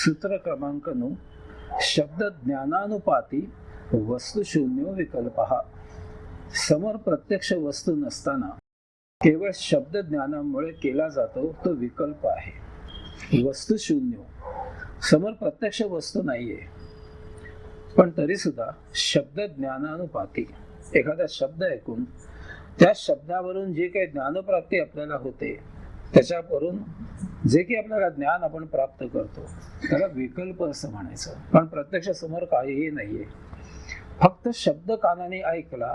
सूत्र क्रमांक 9. शब्द ज्ञानानुपाती वस्तुशून्यो विकल्पः. समोर प्रत्यक्ष वस्तू नसताना केवळ शब्द ज्ञानामुळे केला जातो तो विकल्प आहे. वस्तुशून्य, समोर प्रत्यक्ष वस्तू नाहीये, पण तरी सुद्धा शब्द ज्ञानानुपाती, एखादा शब्द ऐकून त्या शब्दावरून जे काही ज्ञानप्राप्ती आपल्याला होते, त्याच्यावरून जे काही आपल्याला ज्ञान आपण प्राप्त करतो त्याला विकल्प असं म्हणायचं. पण प्रत्यक्ष समोर काहीही नाहीये, फक्त शब्द कानाने ऐकला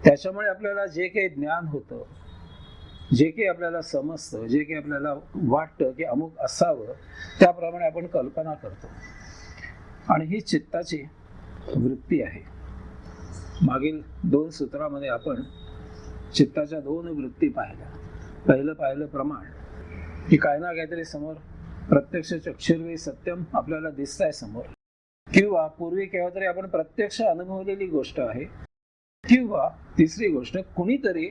त्याच्यामुळे आपल्याला जे काही ज्ञान होतं, जे काही आपल्याला समजतं, जे काही आपल्याला वाटतं की अमुक असावं, त्याप्रमाणे आपण कल्पना करतो. आणि ही चित्ताची वृत्ती आहे. मागील 2 सूत्रामध्ये आपण चित्ताच्या 2 वृत्ती पाहिल्या. पहिलं पाहिलं प्रमाण, की काय ना काहीतरी समोर प्रत्यक्ष चक्षुर्वी सत्यम आपल्याला दिसतंय समोर, किंवा पूर्वी केव्हा तरी आपण प्रत्यक्ष अनुभवलेली गोष्ट आहे, किंवा तिसरी गोष्ट कुणीतरी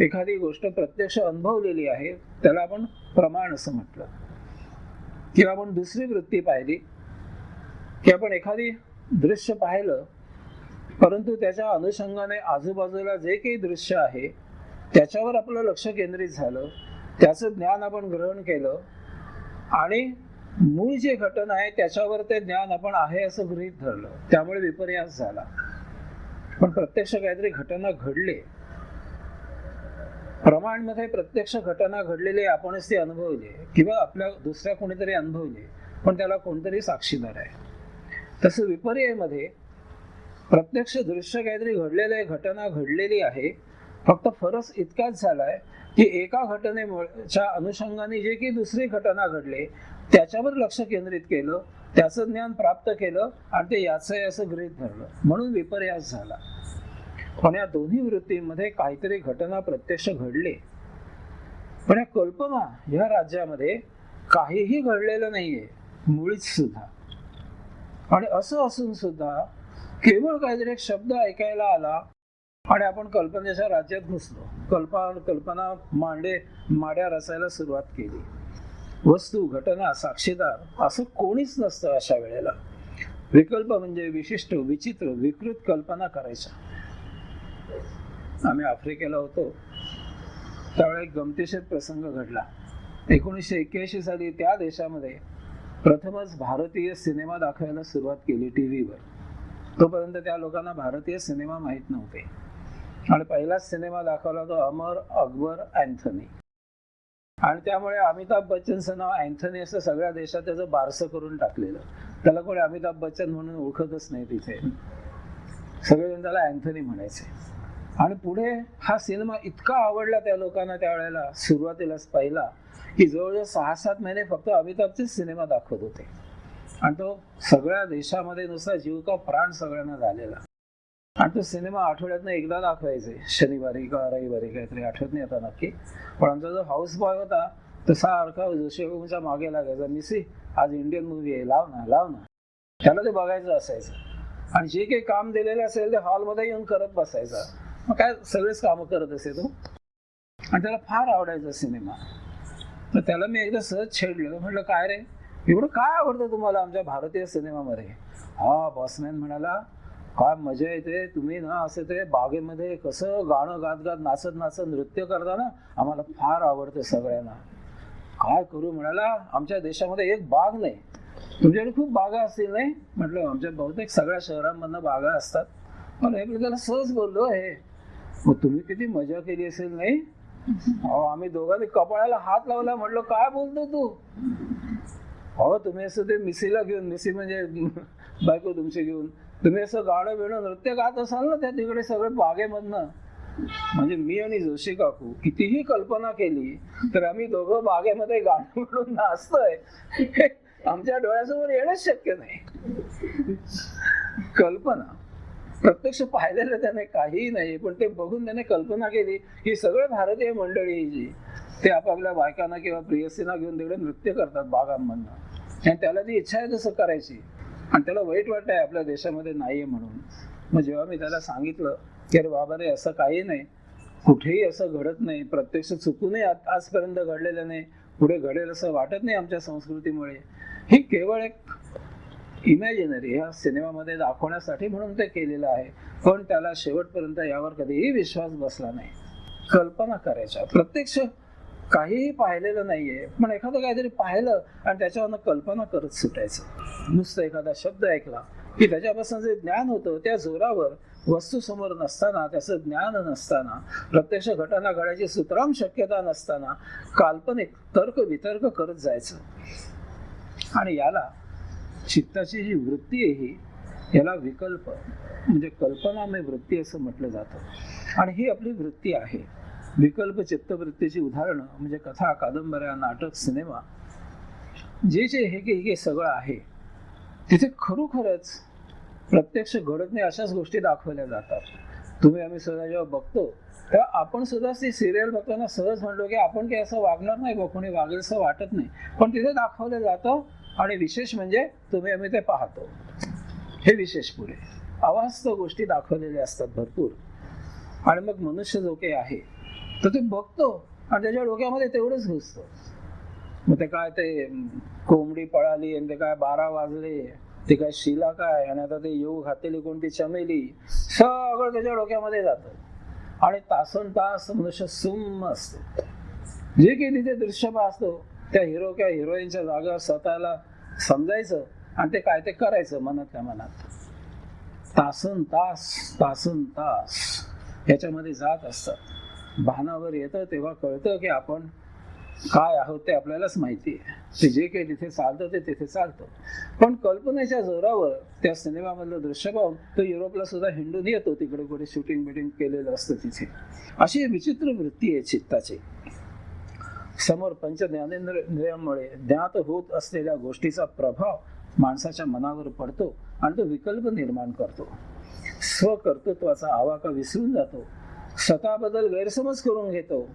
एखादी गोष्ट प्रत्यक्ष अनुभवलेली आहे, त्याला आपण प्रमाण असं म्हटलं. किंवा आपण दुसरी वृत्ती पाहिली की आपण एखादी दृश्य पाहिलं, परंतु त्याच्या अनुषंगाने आजूबाजूला जे काही दृश्य आहे त्याच्यावर आपलं लक्ष केंद्रित झालं, त्याचं ज्ञान आपण ग्रहण केलं आणि मूळ जे घटना आहे त्याच्यावर ते ज्ञान आपण आहे असं गृहीत धरलं, त्यामुळे विपर्यास झाला. पण प्रत्यक्ष काहीतरी घटना घडले, प्रमाण मध्ये प्रत्यक्ष घटना घडलेली आपणच ती अनुभवली किंवा आपल्या दुसऱ्या कोणीतरी अनुभवली, पण त्याला कोणतरी साक्षीदार आहे. तसं विपर्ययमध्ये प्रत्यक्ष दृश्य काहीतरी घडलेलं आहे, घटना घडलेली आहे, फक्त फरक इतकाच झालाय की एका घटनेच्या अनुषंगाने जे की दुसरी घटना घडली त्याच्यावर लक्ष केंद्रित केलं, त्याचं ज्ञान प्राप्त केलं आणि ते याचं आहे असं गृहीत धरलं, म्हणून विपर्यास झाला. पण या दोन्ही वृत्तींमध्ये काहीतरी घटना प्रत्यक्ष घडले, पण या कल्पना या राज्यामध्ये काहीही घडलेलं नाहीये मुळीच सुद्धा. आणि असं असून सुद्धा केवळ काहीतरी एक शब्द ऐकायला आला आणि आपण कल्पनेच्या राज्यात घुसलो, कल्पना माड्या रचायला सुरुवात केली. वस्तू, घटना, साक्षीदार असं कोणीच नसतं अशा वेळेला. विकल्प म्हणजे विशिष्ट, विचित्र, विकृत कल्पना करायच्या. आम्ही आफ्रिकेला होतो त्यावेळेला एक गमतीशीर प्रसंग घडला. 1981 साली त्या देशामध्ये प्रथमच भारतीय सिनेमा दाखवायला सुरुवात केली टीव्हीवर. तोपर्यंत त्या लोकांना भारतीय सिनेमा माहीत नव्हते आणि पहिलाच सिनेमा दाखवला तो अमर अकबर अँथनी. आणि त्यामुळे अमिताभ बच्चनचं नाव अँथनी असं सगळ्या देशात त्याचं बारसं करून टाकलेलं. त्याला कोणी अमिताभ बच्चन म्हणून ओळखतच नाही, तिथे सगळेजण त्याला अँथनी म्हणायचे. आणि पुढे हा सिनेमा इतका आवडला त्या लोकांना त्यावेळेला, सुरुवातीलाच पहिला, की जवळजवळ 6-7 महिने फक्त अमिताभचे सिनेमा दाखवत होते. आणि तो सगळ्या देशामध्ये नुसता जीव का प्राण सगळ्यांना झालेला. आणि तो सिनेमा आठवड्यातनं एकदा दाखवायचे, शनिवारी का रविवारी, काहीतरी आठवत नाही आता नक्की. पण आमचा जो हाऊस बॉय होता तो सारखा जोशीबाबूच्या मागे लागायचा, मिसी आज इंडियन मूवी आहे, लाव ना लाव ना. त्याला ते बघायचं असायचं. आणि जे काही काम दिलेलं असेल ते हॉलमध्ये येऊन करत बसायचा. मग काय सगळेच कामं करत असे तो. आणि त्याला फार आवडायचा सिनेमा. तर त्याला मी एकदा सहज छेडलं, म्हटलं काय रे, एवढं काय आवडतं तुम्हाला आमच्या भारतीय सिनेमामध्ये? हा बॉसमॅन म्हणाला, काय मजा येते, तुम्ही ना असं ते बागेमध्ये कसं गाणं गात गात नाचत नाचत नृत्य करता ना, आम्हाला फार आवडतं सगळ्यांना. काय करू म्हणाला, आमच्या देशामध्ये एक बाग नाही, तुमच्याकडे खूप बागा असतील नाही? म्हटलं आमच्या बहुतेक सगळ्या शहरांमधनं बागा असतात. पण हे त्याला सहज बोललो, हे मग तुम्ही किती मजा केली असेल नाही? आम्ही दोघांनी कपाळाला हात लावला. म्हटलं काय बोलतो तू? हो तुम्ही असं ते मिसीला घेऊन, मिसी म्हणजे बायको तुमची घेऊन, तुम्ही असं गाणं बिणं नृत्य गात असाल ना त्या तिकडे सगळं बागेमधनं. म्हणजे मी आणि जोशी काकू कितीही कल्पना केली तर आम्ही दोघं बागेमध्ये गाणं म्हणून नाचतोय, आमच्या डोळ्यासमोर येणंच शक्य नाही. कल्पना प्रत्यक्ष पाहिलेलं त्याने काहीही नाही, पण ते बघून त्याने कल्पना केली की सगळे भारतीय मंडळी जी ते आपापल्या बायकांना किंवा प्रियसीना घेऊन तिकडे नृत्य करतात बागांमधनं, आणि त्याला ती इच्छा आहे तसं करायची. आणि त्याला वाईट वाटतंय आपल्या देशामध्ये नाहीये म्हणून. मग जेव्हा मी त्याला सांगितलं की अरे बाबा रे असं काही नाही, कुठेही असं घडत नाही, प्रत्यक्ष चुकूनही आजपर्यंत घडलेलं नाही, पुढे घडेल असं वाटत नाही आमच्या संस्कृतीमुळे. ही केवळ एक इमॅजिनरी ह्या सिनेमामध्ये दाखवण्यासाठी म्हणून ते केलेलं आहे, पण त्याला शेवटपर्यंत यावर कधीही विश्वास बसला नाही. कल्पना करायच्या, प्रत्यक्ष काहीही पाहिलेलं नाहीये, पण एखादं काहीतरी पाहिलं आणि त्याच्यावरनं कल्पना करत सुटायचं. नुसतं एखादा शब्द ऐकला की त्याच्यापासून जे ज्ञान होतं त्या जोरावर, वस्तू समोर नसताना, त्याचं ज्ञान नसताना, प्रत्यक्ष घटना घडायची सुतराम शक्यता नसताना काल्पनिक तर्क वितर्क करत जायचं. आणि याला चित्ताची जी वृत्ती आहे ही, याला विकल्प म्हणजे कल्पनामय वृत्ती असं म्हटलं जातं. आणि ही आपली वृत्ती आहे. विकल्प चित्तवृत्तीची उदाहरणं म्हणजे कथा, कादंबऱ्या, नाटक, सिनेमा, जे जे हे सगळं आहे तिथे खरोखरच प्रत्यक्ष घडत नाही अशाच गोष्टी दाखवल्या जातात. तुम्ही आम्ही सुद्धा जेव्हा बघतो तेव्हा आपण सुद्धा ती सिरियल बघताना सहज म्हणतो की आपण काही असं वागणार नाही, बघ कोणी वागेल असं वाटत नाही, पण तिथे दाखवलं जातं. आणि विशेष म्हणजे तुम्ही आम्ही ते पाहतो, हे विशेष. पुढे अवास्तव गोष्टी दाखवलेल्या असतात भरपूर. आणि मग मनुष्य जो काही आहे तर ते बघतो आणि त्याच्या डोक्यामध्ये तेवढंच घुसतं. मग ते काय, ते कोंबडी पळाली आणि ते काय 12 वाजले, ते काय शिला काय, आणि आता ते येऊ घातलेली कोणती चमेली, सगळं त्याच्या डोक्यामध्ये जातं. आणि तासनतास मनुष्य सुम्म असतो. जे काही तिथे दृश्य पाहतो त्या हिरो किंवा हिरोईनच्या जागा स्वतःला समजायचं आणि ते काय ते करायचं मनातल्या मनात. तासन तास ह्याच्यामध्ये जात असतात. भानावर येतं तेव्हा कळतं की आपण काय आहोत ते आपल्यालाच माहिती आहे. ते जे काही तिथे चालतं ते तिथे चालतं. पण कल्पनेच्या जोरावर त्या सिनेमामधलं दृश्य पाहून तो युरोपला सुद्धा हिंडून येतो, तिकडे कुठे शूटिंग बिटिंग केलेलं असतं तिथे. अशी विचित्र वृत्ती आहे चित्ताची. समोर पंच ज्ञानेंद्रियांमुळे ज्ञात होत असलेल्या गोष्टीचा प्रभाव माणसाच्या मनावर पडतो आणि तो विकल्प निर्माण करतो. स्वकर्तृत्वाचा आवाका विसरून जातो, स्वतःबद्दल गैरसमज करून घेतो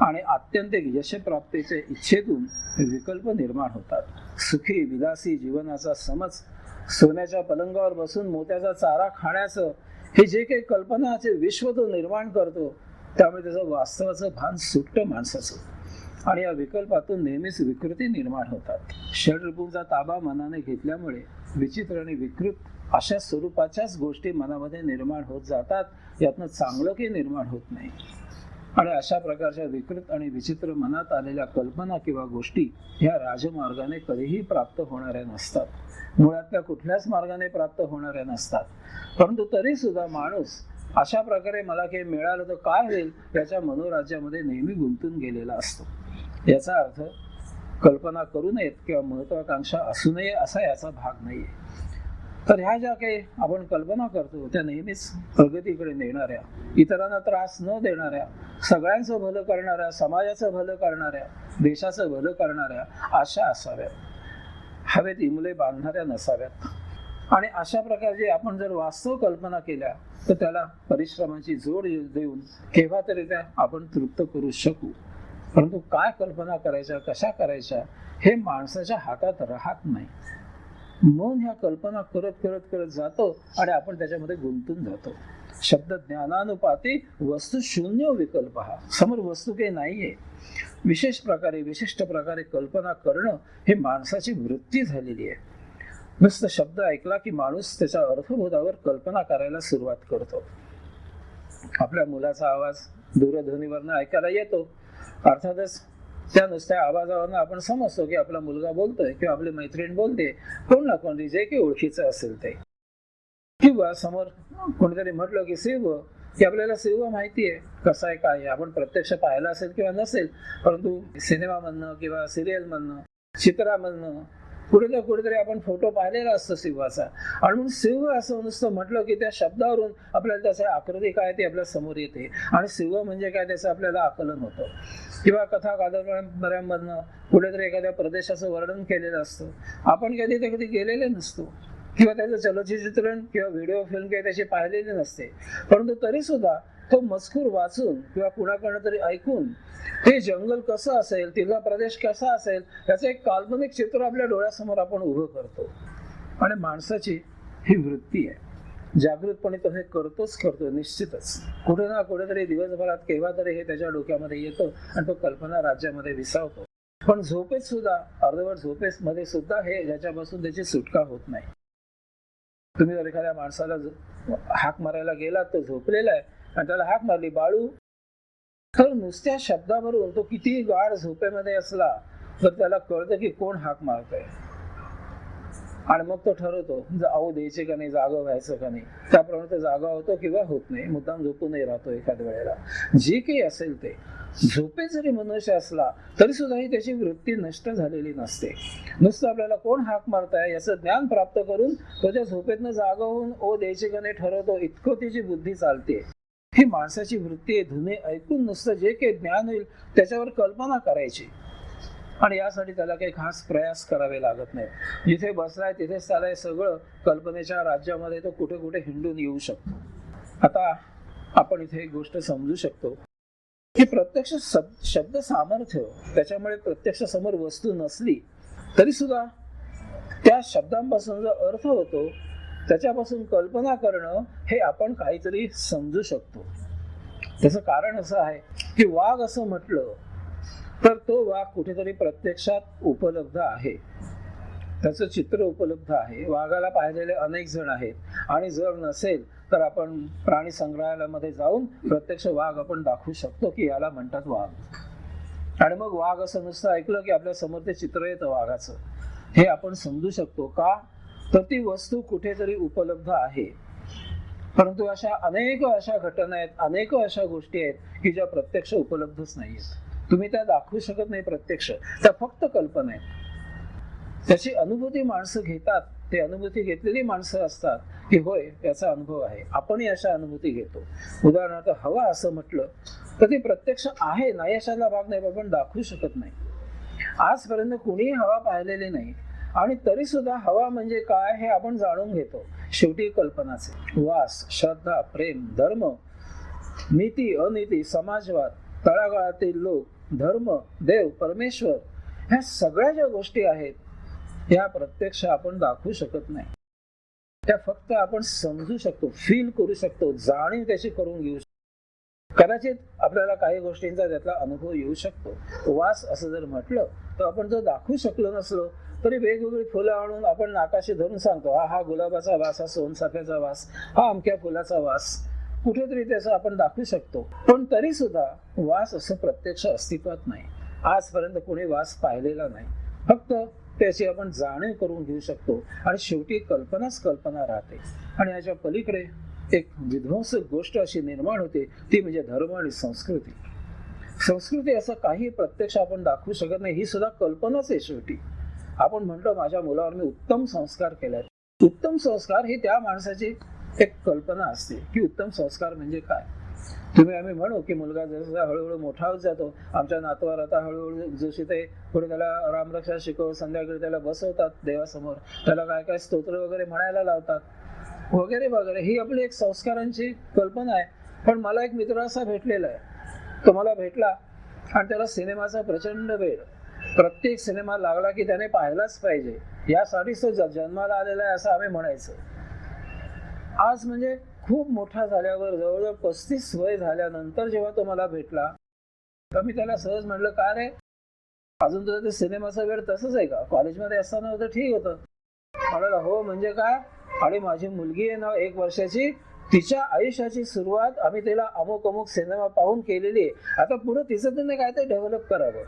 आणि आत्यंतिक यशप्राप्तीच्या इच्छेतून विकल्प निर्माण होतात. सुखी विलासी जीवनाचा समज, सोन्याच्या पलंगावर बसून मोत्याचा चारा खाण्याचं, हे जे काही कल्पनाचे विश्व तो निर्माण करतो, त्यामुळे त्याचं वास्तवाचं भान सुटतं माणसाचं. आणि या विकल्पातून नेहमीच विकृती निर्माण होतात. षड्रिपूंचा ताबा मनाने घेतल्यामुळे विचित्र आणि विकृत अशा स्वरूपाच्याच गोष्टी मनामध्ये निर्माण होत जातात. यातनं चांगलं काही निर्माण होत नाही. आणि अशा प्रकारच्या विकृत आणि विचित्र मनात आलेल्या कल्पना किंवा गोष्टी ह्या राजमार्गाने कधीही प्राप्त होणाऱ्या नसतात, मुळातल्या कुठल्याच मार्गाने प्राप्त होणाऱ्या नसतात. परंतु तरी सुद्धा माणूस अशा प्रकारे मला काही मिळालं तर काय होईल याच्या मनोराज्यामध्ये नेहमी गुंतून गेलेला असतो. याचा अर्थ कल्पना करू नयेत किंवा महत्वाकांक्षा असू नये असा याचा भाग नाहीये. तर ह्या ज्या काही आपण कल्पना करतो त्या नेहमीच प्रगतीकडे नेणाऱ्या, इतरांना त्रास न देणाऱ्या, सगळ्यांचं भलं करणाऱ्या, समाजाचं भलं करणाऱ्या, देशाचं भलं करणाऱ्या अशा असाव्यात. हवेत इमले बांधणाऱ्या नसाव्यात. आणि अशा प्रकारचे आपण जर वास्तव कल्पना केल्या तर त्याला परिश्रमाची जोड देऊन केव्हा तरी त्या आपण तृप्त करू शकू. परंतु काय कल्पना करायच्या, कशा करायच्या हे माणसाच्या हातात राहत नाही. मन ह्या कल्पना करत करत करत जातो आणि आपण त्याच्यामध्ये गुंतून जातो. शब्द ज्ञानानुपाती वस्तू शून्य विकल्प. हा समोर वस्तू काही नाहीये. विशिष्ट प्रकारे कल्पना करणं हे माणसाची वृत्ती झालेली आहे. नुसतं शब्द ऐकला की माणूस त्याच्या अर्थबोधावर कल्पना करायला सुरुवात करतो. आपल्या मुलाचा आवाज दूरध्वनीवरनं ऐकायला येतो. अर्थातच त्या नुसत्या आवाजावरनं आपण समजतो की आपला मुलगा बोलतोय किंवा आपली मैत्रीण बोलते, कोण ना कोणती जे काही ओळखीचं असेल ते. किंवा समोर कोणीतरी म्हटलं की शिव, की आपल्याला शिव माहिती आहे कसं आहे काय आहे. आपण प्रत्यक्ष पाहिला असेल किंवा नसेल, परंतु सिनेमामधनं किंवा सिरियलमधनं, चित्रामधनं कुठेतरी आपण फोटो पाहिलेला असतो शिवाचा. आणि म्हणून शिव असं नुसतं म्हटलं की त्या शब्दावरून आपल्याला त्याची आकृती काय ती आपल्या समोर येते आणि शिव म्हणजे काय त्याचं आपल्याला आकलन होतं. किंवा कथा कादंबऱ्यांमधनं कुठेतरी एखाद्या प्रदेशाचं वर्णन केलेलं असतं. आपण कधी गेलेले नसतो किंवा त्याचं चलचित्रण किंवा व्हिडिओ फिल्म काही त्याची पाहिलेली नसते, परंतु तरी सुद्धा तो मजकूर वाचून किंवा कुणाकडनं तरी ऐकून ते जंगल कसं असेल, तिथला प्रदेश कसा असेल याचं एक काल्पनिक चित्र आपल्या डोळ्यासमोर आपण उभं करतो. आणि माणसाची ही वृत्ती आहे. जागृतपणे तो हे करतो निश्चितच. कुठे ना कुठेतरी दिवसभरात केव्हा तरी हे त्याच्या डोक्यामध्ये येतं आणि तो कल्पना राज्यामध्ये विसावतो. पण झोपेत सुद्धा, अर्धवट झोपेत मध्ये सुद्धा हे ह्याच्यापासून त्याची सुटका होत नाही. तुम्ही जर एखाद्या माणसाला हाक मारायला गेलात, तो झोपलेला आहे आणि त्याला हाक मारली, बाळू, तर नुसत्या शब्दावरून तो किती गाढ झोपेमध्ये असला तर त्याला कळतं की कोण हाक मारतंय, आणि मग तो ठरवतो आऊ द्यायचे का नाही, जागा व्हायचं का नाही. त्याप्रमाणे तो जागा होतो किंवा होत नाही, मुद्दाम झोपूनही राहतो एखाद्या वेळेला. जे काही असेल ते, झोपेत जरी मनुष्य असला तरी सुद्धा ही त्याची वृत्ती नष्ट झालेली नसते. नुसतं आपल्याला कोण हाक मारताय याचं ज्ञान प्राप्त करून तो त्या झोपेतनं जागा होऊन ओ द्यायचे का नाही ठरवतो, इतकं तिची बुद्धी चालते. ही माणसाची वृत्ती आहे. धुणे ऐकून नुसतं जे काही ज्ञान होईल त्याच्यावर कल्पना करायची, आणि यासाठी त्याला काही खास प्रयास करावे लागत नाही. जिथे बसलाय तिथेच त्याला हे सगळं कल्पनेच्या राज्यामध्ये तो कुठे कुठे हिंडून येऊ शकतो. आता आपण इथे एक गोष्ट समजू शकतो की प्रत्यक्ष शब्द सामर्थ्य, त्याच्यामुळे प्रत्यक्ष समोर वस्तू नसली तरी सुद्धा त्या शब्दांपासून जो अर्थ होतो त्याच्यापासून कल्पना करणं हे आपण काहीतरी समजू शकतो. त्याचं कारण असं आहे की वाघ असं म्हटलं तर तो वाघ कुठेतरी प्रत्यक्षात उपलब्ध आहे, त्याचं चित्र उपलब्ध आहे. वाघाला पाहिलेले अनेक जण आहेत, आणि जर नसेल तर आपण प्राणी संग्रहालयामध्ये जाऊन प्रत्यक्ष वाघ आपण दाखवू शकतो की याला म्हणतात वाघ. आणि मग वाघ असं नुसतं ऐकलं की आपल्या समोर ते चित्र येतं वाघाचं, हे आपण समजू शकतो. का तर ती वस्तू कुठेतरी उपलब्ध आहे. परंतु अनेक अशा घटना आहेत, अनेक अशा गोष्टी आहेत की ज्या प्रत्यक्ष उपलब्धच नाहीयेत. तुम्ही त्या दाखवू शकत नाही प्रत्यक्ष, त्या फक्त कल्पना आहेत. त्याची अनुभूती माणसं घेतात, ते अनुभूती घेतलेली माणसं असतात की होय याचा अनुभव आहे, आपणही अशा अनुभूती घेतो. उदाहरणार्थ हवा असं म्हटलं तर ती प्रत्यक्ष आहे, नाही अशाला भाग नाही, पण दाखवू शकत नाही. आजपर्यंत कुणीही हवा पाहिलेली नाही, आणि तरी सुद्धा हवा म्हणजे काय हे आपण जाणून घेतो. शेवटी कल्पनाचे वास, श्रद्धा, प्रेम, धर्म, नीती, अनीती, समाजवाद, तळागाळातील लोक, धर्म, देव, परमेश्वर, ह्या सगळ्या ज्या गोष्टी आहेत ह्या प्रत्यक्ष आपण दाखवू शकत नाही. त्या फक्त आपण समजू शकतो, फील करू शकतो, जाणीव त्याची करून घेऊ शकतो. कदाचित आपल्याला काही गोष्टींचा त्यातला अनुभव येऊ शकतो. वास असं जर म्हटलं तर आपण जर दाखवू शकलो नसलो तरी वेगवेगळी फुलं आणून आपण नाकाशी धरून सांगतो, हा गुलाबाचा वास, हा सोनचाफ्याचा वास, हा अमक्या फुलाचा वास, कुठेतरी त्याचं आपण दाखवू शकतो. पण तरी सुद्धा वास असं प्रत्यक्ष अस्तित्वात नाही. आजपर्यंत कोणी वास पाहिलेला नाही, फक्त त्याची आपण जाणीव करून घेऊ शकतो. आणि शेवटी कल्पनाच कल्पना राहते. आणि याच्या पलीकडे एक विध्वंसक गोष्ट अशी निर्माण होते, ती म्हणजे धर्म आणि संस्कृती. संस्कृती असं काही प्रत्यक्ष आपण दाखवू शकत नाही, ही सुद्धा कल्पनाच आहे. शेवटी आपण म्हणतो माझ्या मुलावर मी उत्तम संस्कार केलाय. उत्तम संस्कार ही त्या माणसाची एक कल्पना असते की उत्तम संस्कार म्हणजे काय. आम्ही म्हणू की मुलगा जसा हळूहळू मोठा होत जातो, आमच्या नातवावर आता हळूहळू जशी ते पुढे त्याला रामरक्षा शिकव, संध्याकाळी त्याला बसवतात देवासमोर, त्याला काय काय स्तोत्र वगैरे म्हणायला लावतात वगैरे वगैरे, ही आपली एक संस्कारांची कल्पना आहे. पण मला एक मित्र असा भेटलेला आहे, तो मला भेटला आणि त्याला सिनेमाचा प्रचंड वेळ, प्रत्येक सिनेमा लागला की त्याने पाहायलाच पाहिजे, यासाठीच तो जन्माला आलेला आहे असं आम्ही म्हणायचं. आज म्हणजे खूप मोठा झाल्यावर, जवळजवळ 35 वय झाल्यानंतर जेव्हा तो मला भेटला तर मी त्याला सहज म्हटलं, का रे अजून तुझं ते सिनेमाचा वेळ तसंच आहे का? कॉलेजमध्ये असताना होतं ठीक होतं. म्हणाला हो म्हणजे काय, आणि माझी मुलगी आहे ना 1 वर्षाची, तिच्या आयुष्याची सुरुवात आम्ही तिला अमुक अमुक सिनेमा पाहून केलेली आहे, आता पुढे तिचं तिने काय ते डेव्हलप करावं.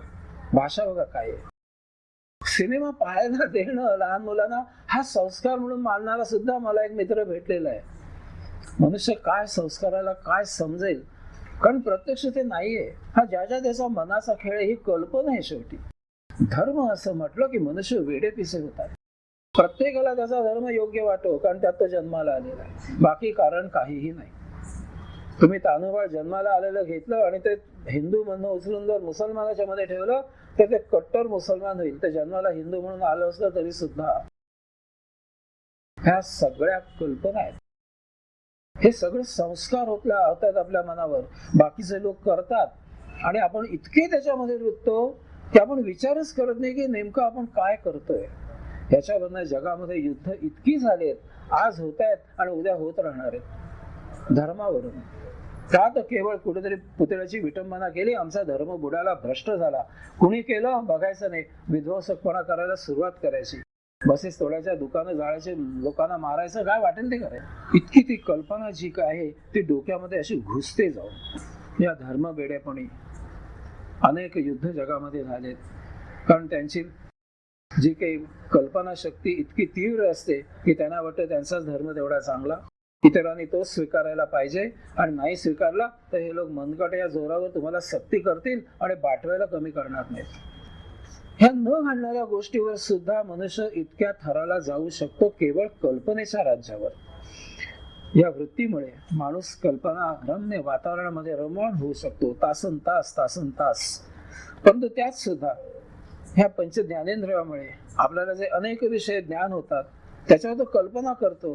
भाषा बघा काय आहे. सिनेमा पाहायला देणं लहान मुलांना हा संस्कार म्हणून मानणारा सुद्धा मला एक मित्र भेटलेला आहे. मनुष्य काय संस्काराला काय समजेल, कारण प्रत्यक्ष ते नाहीये. हा ज्याच्या त्याचा मनाचा खेळ, ही कल्पना आहे. शेवटी धर्म असं म्हटलं की मनुष्य वेडे पिसे होतात. प्रत्येकाला त्याचा धर्म योग्य वाटो, कारण त्यात तो जन्माला आलेला आहे, बाकी कारण काहीही नाही. तुम्ही तानुबाळ जन्माला आलेलं घेतलं आणि ते हिंदू म्हणून उचलून जर मुसलमानाच्या मध्ये ठेवलं तर ते कट्टर मुसलमान होईल. ते जन्माला हिंदू म्हणून आलं असलं तरी सुद्धा ह्या सगळ्या कल्पना आहेत. हे सगळे संस्कार होतात आपल्या मनावर, बाकीचे लोक करतात, आणि आपण इतके त्याच्यामध्ये रुततो की आपण विचारच करत नाही की नेमकं आपण काय करतोय. ह्याच्यावरनं जगामध्ये युद्ध इतकी झाली आहेत, आज होत आहेत आणि उद्या होत राहणार आहेत, धर्मावरून. का तर केवळ कुठेतरी पुतळ्याची विटंबना केली, आमचा धर्म बुडाला, भ्रष्ट झाला. कुणी केलं बघायचं नाही, विध्वंसकपणा करायला सुरुवात करायची. बसेस तोडायच्या, दुकानं जाळायचे, लोकांना मारायचं, काय वाटेल ते करायचं. इतकी ती कल्पना जी काय आहे ती डोक्यामध्ये अशी घुसते जाऊन. या धर्मवेड्यापणी अनेक युद्ध जगामध्ये झालेत, कारण त्यांची जी काही कल्पना शक्ती इतकी तीव्र असते की त्यांना वाटतं त्यांचाच धर्म तेवढा चांगला, इतरांनी तोच स्वीकारायला पाहिजे, आणि नाही स्वीकारला तर हे लोक मनगट या जोरावर तुम्हाला सक्ती करतील आणि बाटवायला कमी करणार नाहीत. ह्या न घडणाऱ्या गोष्टीवर सुद्धा मनुष्य इतक्या थराला जाऊ शकतो केवळ कल्पनेच्या राज्यावर. या वृत्तीमुळे माणूस कल्पना रम्य वातावरणामध्ये रममाण होऊ शकतो तासन तास. परंतु त्यात सुद्धा ह्या पंच ज्ञानेंद्रियामुळे आपल्याला जे अनेक विषय ज्ञान होतात त्याच्यावर तो कल्पना करतो,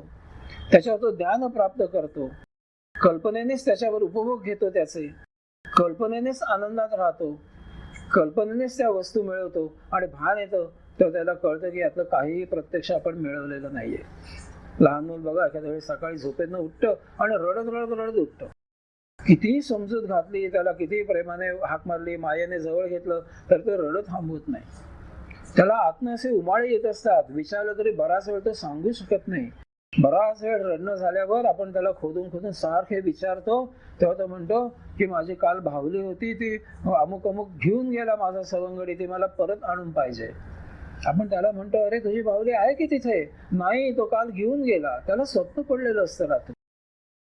त्याच्यावर तो ज्ञान प्राप्त करतो, कल्पनेनेच त्याच्यावर उपभोग घेतो, त्याचे कल्पनेनेच आनंदात राहतो, कल्पनेनेच त्या वस्तू मिळवतो, आणि भान येतं तर त्याला कळतं की यातलं काहीही प्रत्यक्ष आपण मिळवलेलं नाहीये. लहान मूल बघा, एखाद्या वेळी सकाळी झोपेतनं उठतं आणि रडत उठतं. कितीही समजूत घातली, त्याला कितीही प्रेमाने हाक मारली, मायेने जवळ घेतलं तर तो रडत थांबवत नाही. त्याला आतनं असे उमाळे येत असतात, विचारलं तरी बराच वेळ तो सांगू शकत नाही. बराच वेळ रडणं झाल्यावर आपण त्याला खोदून सारखे विचारतो, तेव्हा तो म्हणतो की माझी काल भावली होती, ती अमुक घेऊन गेला माझा सवंगडी, ती मला परत आणून पाहिजे. आपण त्याला म्हणतो, अरे तुझी बाहुली आहे की तिथे? नाही, तो काल घेऊन गेला. त्याला स्वप्न पडलेलं असतं रात्री,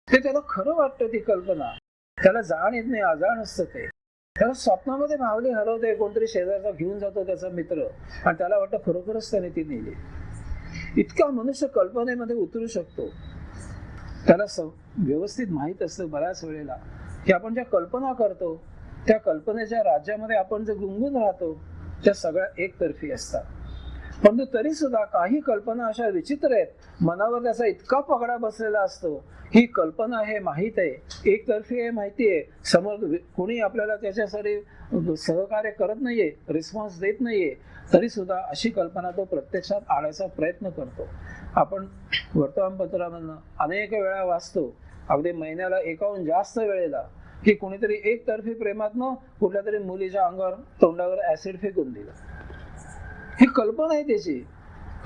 ते त्याला खरं वाटतं, ती कल्पना त्याला जाण येत नाही, अजाण असतं ते. त्याला स्वप्नामध्ये बाहुली हरवते, कोणतरी शेजारचा घेऊन जातो त्याचा मित्र, आणि त्याला वाटतं खरोखरच त्याने ती नेली. इतका मनुष्य कल्पनेमध्ये उतरू शकतो. त्याला व्यवस्थित माहित असतं बऱ्याच वेळेला की आपण ज्या कल्पना करतो त्या कल्पनेच्या राज्यामध्ये आपण जे गुंगून राहतो त्या सगळ्या एकतर्फी असतात. परंतु तरी सुद्धा काही कल्पना अशा विचित्र आहेत, मनावर त्याचा इतका पगडा बसलेला असतो, ही कल्पना हे माहित आहे, एकतर्फी हे माहिती आहे, समोर कोणी आपल्याला त्याच्यासाठी सहकार्य करत नाहीये, रिस्पॉन्स देत नाहीये, तरी सुद्धा अशी कल्पना तो प्रत्यक्षात आणायचा प्रयत्न करतो. आपण वर्तमानपत्रामधनं अनेक वेळा वाचतो, अगदी महिन्याला एकाहून जास्त वेळेला, की कोणीतरी एकतर्फी प्रेमातनं कुठल्या तरी मुलीच्या अंगावर तोंडावर ऍसिड फेकून दिलं. ही कल्पना आहे त्याची,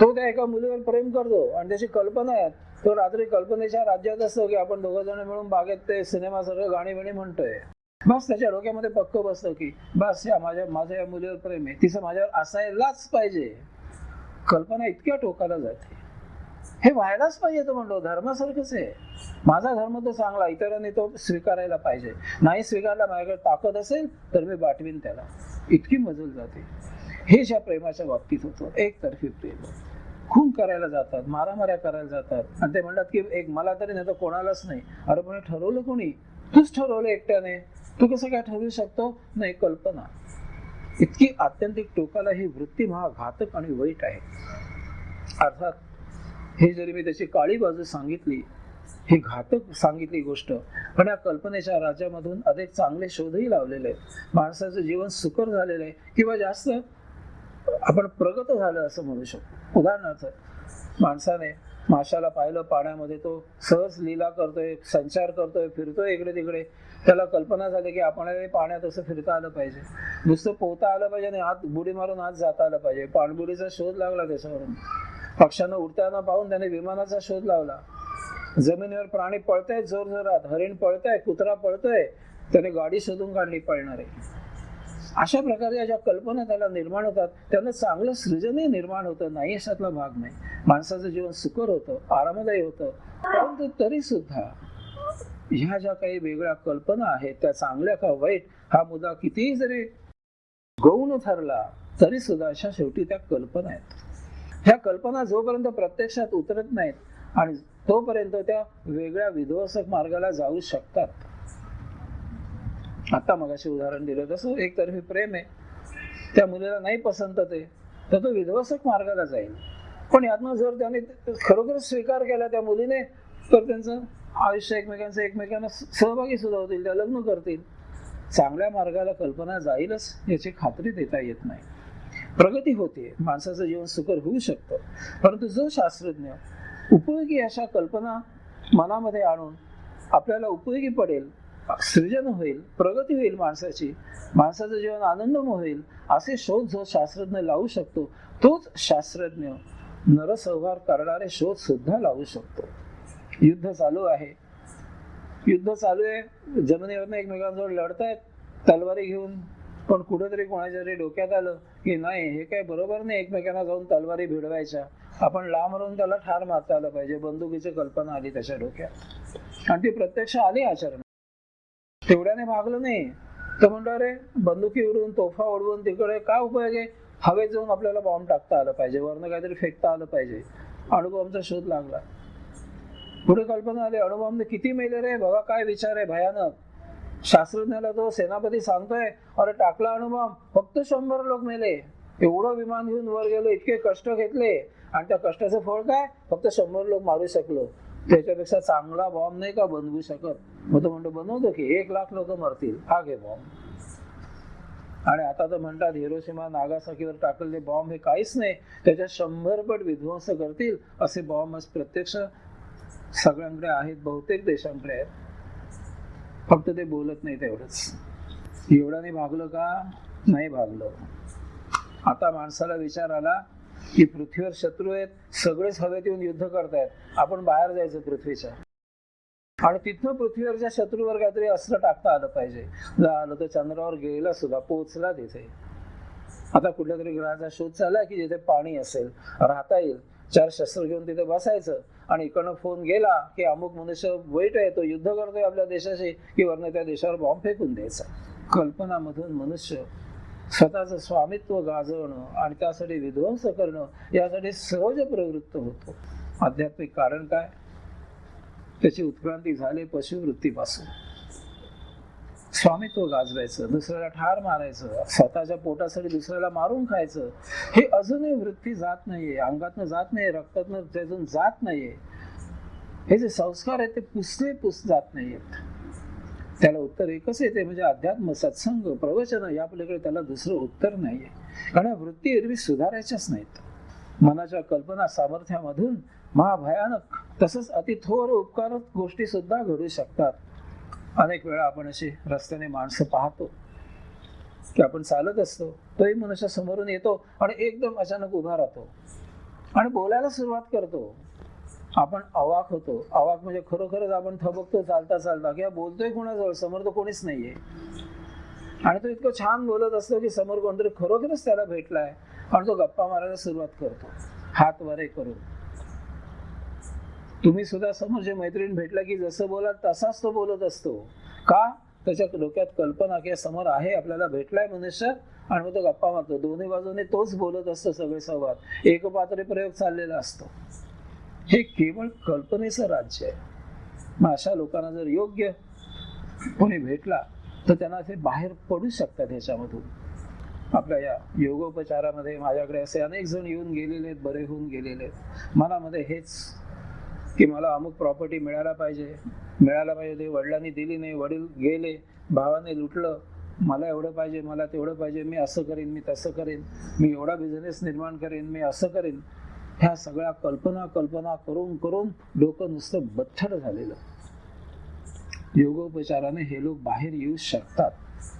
तो त्या एका मुलीवर प्रेम करतो आणि त्याची कल्पना आहे, तो रात्री कल्पनेच्या राज्यात असतो की आपण दोघं जण मिळून बागेत ते सिनेमा सगळं गाणी बिणी म्हणतोय. बस त्याच्या डोक्यामध्ये पक्क बसतं की बस माझ्या या मुलीवर प्रेम आहे, तिचं माझ्यावर असायलाच पाहिजे. कल्पना इतक्या टोकाला जाते. हे व्हायलाच पाहिजे. तो म्हणतो धर्मासारखंच आहे, माझा धर्म तो चांगला, इतरांनी तो स्वीकारायला पाहिजे, नाही स्वीकारला माझ्याकडे ताकद असेल तर मी बाटवीन त्याला. इतकी मजल जाते. हे ज्या प्रेमाच्या बाबतीत होतं, एकतर्फी प्रेम, खून करायला जातात, मारामाऱ्या करायला जातात, आणि ते म्हणतात की एक मला तरी नाही तर कोणालाच नाही. अरे पण ठरवलं कोणी? तूच ठरवलं एकट्याने, तू कसं काय ठरवू शकतो? नाही, कल्पना. इतकी आत्यंतिक टोकाला ही वृत्ती घातक आणि वाईट आहे. अर्थात हे जरी मी त्याची काळी बाजू सांगितली, ही घातक सांगितली गोष्ट, पण या कल्पनेच्या राज्यामधून अधिक चांगले शोधही लावलेले आहेत. माणसाचं जीवन सुकर झालेलं आहे किंवा जास्त आपण प्रगत झालं असं म्हणू शकतो. उदाहरणार्थ, माणसाने माशाला पाहिलं पाण्यामध्ये, तो सहज लीला करतोय, संचार करतोय, फिरतोय इकडे तिकडे. त्याला कल्पना झाली की आपण पाण्यात असं फिरता आलं पाहिजे, नुसतं पोहता आलं पाहिजे आणि आत बुडी मारून आत जाता आलं पाहिजे. पाणबुडीचा शोध लागला त्याच्यावरून. पक्ष्यांना उडताना पाहून त्याने विमानाचा शोध लावला. जमिनीवर प्राणी पळतायत जोरजोरात, हरिण पळताय, कुत्रा पळतोय, त्याने गाडी शोधून काढली पळणारे. अशा प्रकारे ज्या कल्पना त्याला निर्माण होतात त्यांना चांगलं सृजनही निर्माण होतं, नाही अशातला भाग नाही. माणसाचं जीवन सुकर होतं, आरामदायी होतं. परंतु तरी सुद्धा ह्या ज्या काही वेगळ्या कल्पना आहेत त्या चांगल्या का वाईट हा मुद्दा कितीही जरी गौण ठरला तरी सुद्धा अशा शेवटी त्या कल्पना आहेत. ह्या कल्पना जोपर्यंत प्रत्यक्षात उतरत नाहीत आणि तोपर्यंत त्या वेगळ्या विध्वंसक मार्गाला जाऊ शकतात. आता मगाशी उदाहरण दिलं तसं एकतर्फी प्रेम आहे, त्या मुलीला नाही पसंत ते, तर तो विध्वंसक मार्गाला जाईल. पण यातनं जर त्याने खरोखरच स्वीकार केला त्या मुलीने, तर त्यांचं आयुष्य एकमेकांना सहभागी सुद्धा होतील, त्या लग्न करतील. चांगल्या मार्गाला कल्पना जाईलच याची खात्री देता येत नाही. प्रगती होते, माणसाचं जीवन सुकर होऊ शकतं. परंतु जो शास्त्रज्ञ उपयोगी अशा कल्पना मनामध्ये आणून आपल्याला उपयोगी पडेल सृजन होईल, प्रगती होईल माणसाची, माणसाचं जीवन आनंदमय होईल, असे शोध जो शास्त्रज्ञ लावू शकतो तोच शास्त्रज्ञ नरसंहार करणारे शोध सुद्धा लावू शकतो. युद्ध चालू आहे, जमिनीवरनं एकमेकांजवळ लढतायत तलवारी घेऊन, पण कुठेतरी कोणाच्या तरी डोक्यात आलं की नाही, हे काही बरोबर नाही एकमेकांना जाऊन तलवारी भिडवायच्या, आपण लांब राहून त्याला ठार मारता आलं पाहिजे. बंदुकीची कल्पना आली त्याच्या डोक्यात आणि ती प्रत्यक्ष आली आचरण. तेवढ्याने भागलं नाही, तर म्हणतो अरे बंदुकी उडवून तोफा उडवून तिकडे काय उपयोग आहे, हवेत जाऊन आपल्याला बॉम्ब टाकता आलं पाहिजे, वरनं काहीतरी फेकता आलं पाहिजे. अणुबॉम्बचा शोध लागला. पुढे कल्पना आली, अणुबॉम्बने किती मेले रे, बघा काय विचार आहे भयानक. शास्त्रज्ञाला तो सेनापती सांगतोय अरे टाकला अणुबॉम्ब, फक्त 100 लोक मेले. एवढं विमान घेऊन वर गेलो, इतके कष्ट घेतले आणि त्या कष्टाचं फळ काय, फक्त 100 लोक मारू शकलो. त्याच्यापेक्षा चांगला बॉम्ब नाही का बनवू शकत. मग तो म्हणतो बनवतो की 1,00,000 लोक मरतील, हा घे बॉम्ब. आणि आता तर म्हणतात हिरोशिमा नागासाकीवर टाकलेले बॉम्ब हे काहीच नाही, त्याच्यात 100 पट विध्वंस करतील असे बॉम्ब आज प्रत्यक्ष सगळ्यांकडे आहेत, बहुतेक देशांकडे आहेत, फक्त ते बोलत नाही तेवढंच. एवढ्याने भागलं का, नाही भागलं. आता माणसाला विचार आला की पृथ्वीवर शत्रू आहेत, सगळेच हवेत येऊन युद्ध करतायत, आपण बाहेर जायचं पृथ्वीच्या आणि तिथनं पृथ्वीवरच्या शत्रूवर काहीतरी अस्त्र टाकता आलं पाहिजे. झालं तर चंद्रावर गेला सुद्धा, पोहोचला तिथे. आता कुठल्या तरी ग्रहाचा शोध चालला की जिथे पाणी असेल, राहता येईल, 4 शस्त्र घेऊन तिथे बसायचं आणि इकडनं फोन गेला की अमुक मनुष्य वाईट आहे, तो युद्ध करतोय आपल्या देशाशी, की वरनं त्या देशावर बॉम्ब फेकून द्यायचा. कल्पनामधून मनुष्य स्वतःचं स्वामित्व गाजवणं आणि त्यासाठी विध्वंस करणं यासाठी सहज प्रवृत्त होतो. आध्यात्मिक कारण काय, त्याची उत्क्रांती झाली पशुवृत्तीपासून. स्वामित्व गाजवायचं, दुसऱ्याला ठार मारायचं, स्वतःच्या पोटासाठी दुसऱ्याला मारून खायचं, हे अजूनही वृत्ती जात नाहीये, अंगातनं जात नाही, रक्तातनं त्यातून जात नाहीये. हे जे संस्कार आहेत ते पुस जात नाहीयेत. त्याला उत्तर एकच येते, म्हणजे अध्यात्म, सत्संग, प्रवचन, या पलीकडे त्याला दुसरं उत्तर नाहीये. कारण वृत्ती एरवी सुधारायच्याच नाहीत. मनाच्या कल्पना सामर्थ्यामधून महाभयानक तसंच अतिथोर उपकारक गोष्टी सुद्धा घडू शकतात. अनेक वेळा आपण अशी रस्त्याने माणसं पाहतो की आपण चालत असतो, तोही मनुष्य समोरून येतो आणि एकदम अचानक उभा राहतो आणि बोलायला सुरुवात करतो. आपण अवाक होतो. अवाक म्हणजे खरोखरच आपण थबकतो चालता चालता, किंवा बोलतोय कोणाजवळ, समोर तर कोणीच नाहीये आणि तो इतकं छान बोलत असतो की समोर कोणतरी खरोखरच त्याला भेटलाय आणि तो गप्पा मारायला सुरुवात करतो, हात वरे करून. तुम्ही सुद्धा समोर जे मैत्रीण भेटला की जसं बोलाल तसाच तो बोलत असतो. का, त्याच्या डोक्यात कल्पना की समोर आहे, आपल्याला भेटलाय मनुष्य, आणि मग तो गप्पा मारतो. दोन्ही बाजूने तोच बोलत असतो, सगळे संवाद, एकपात्री प्रयोग चाललेला असतो. हे केवळ कल्पनेचं राज्य आहे. मग अशा लोकांना जर योग्य कोणी भेटला तर त्यांना ते बाहेर पडू शकतात ह्याच्यामधून. आपल्या या योगोपचारामध्ये माझ्याकडे असे अनेक जण येऊन गेलेले आहेत, बरे होऊन गेलेले आहेत. मनामध्ये हेच की मला अमुक प्रॉपर्टी मिळायला पाहिजे, ते वडिलांनी दिली नाही, वडील गेले, भावाने लुटलं, मला एवढं पाहिजे, मला तेवढं पाहिजे, मी असं करीन, मी तसं करीन, मी एवढा बिझनेस निर्माण करेन, मी असं करीन. ह्या सगळ्या कल्पना करून करून डोकं नुसतं बथ्थड झालेलं. योगोपचाराने हे लोक बाहेर येऊ शकतात.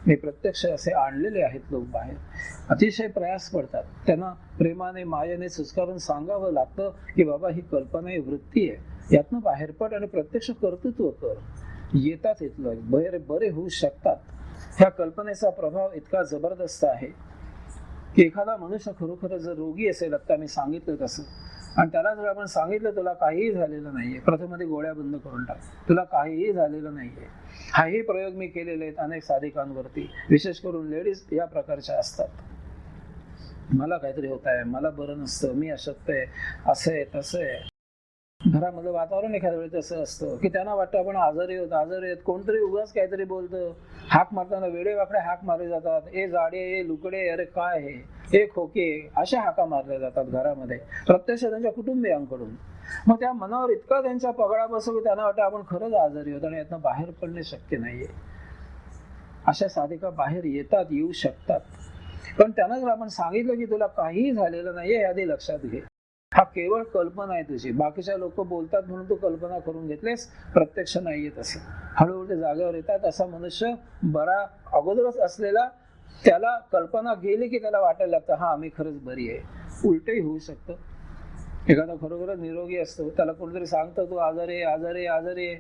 मी प्रत्यक्ष असे आणलेले आहेत लोक बाहेर, अतिशय प्रयास पडतात. त्यांना प्रेमाने मायेने सुस्कारून सांगावं लागतं की बाबा ही कल्पना, ही वृत्ती आहे, यातनं बाहेर पड आणि प्रत्यक्ष कर्तृत्व कर. येतात इथलं बरे होऊ शकतात. ह्या कल्पनेचा प्रभाव इतका जबरदस्त आहे की एखादा मनुष्य खरोखर जर रोगी असेल, आता मी सांगितलं तसं, आणि त्याला जर आपण सांगितलं तुला काहीही झालेलं नाहीये, प्रथम आधी गोळ्या बंद करून टाक, तुला काहीही झालेलं नाहीये. हाही प्रयोग मी केलेले आहेत अनेक साधिकांवरती, विशेष करून लेडीज या प्रकारच्या असतात. मला काहीतरी होत आहे, मला बरं नसतं, मी अशक्त आहे, असं आहे तसं आहे. घरामध्ये वातावरण एखाद्या वेळी तसं असतं की त्यांना वाटतं आपण आजारी आहेत. कोणतरी उगाच काहीतरी बोलतं, हाक मारताना वेडे वाकडे हाक मारले जातात, ए जाडे, ए लुकडे, अरे काय हे, ए खोके, अशा हाका मारल्या जातात घरामध्ये, प्रत्यक्ष त्यांच्या कुटुंबियांकडून. मग त्या मनावर इतका त्यांच्या पगडा बसतो की त्यांना वाटतं आपण खरंच आजारी आहोत आणि यातनं बाहेर पडणे शक्य नाहीये. अशा साधिका बाहेर येतात, येऊ शकतात. पण त्यांना जर आपण सांगितलं की तुला काहीही झालेलं नाहीये, हे आधी लक्षात घे, हा केवळ कल्पना आहे तुझी. बाकीच्या लोक बोलतात म्हणून तू कल्पना करून घेतलेस, प्रत्यक्ष नाहीये तसं. हळूहळू ते जागेवर येतात. असा मनुष्य बरा अगोदरच असलेला, त्याला कल्पना गेली की त्याला वाटायला लागतं हा मी खरंच बरी आहे. उलटही होऊ शकतं. एखादा खरोखरच निरोगी असतो, त्याला कोणतरी सांगतं तू आजारी आहे, आजारी आहे, आजारी आहे.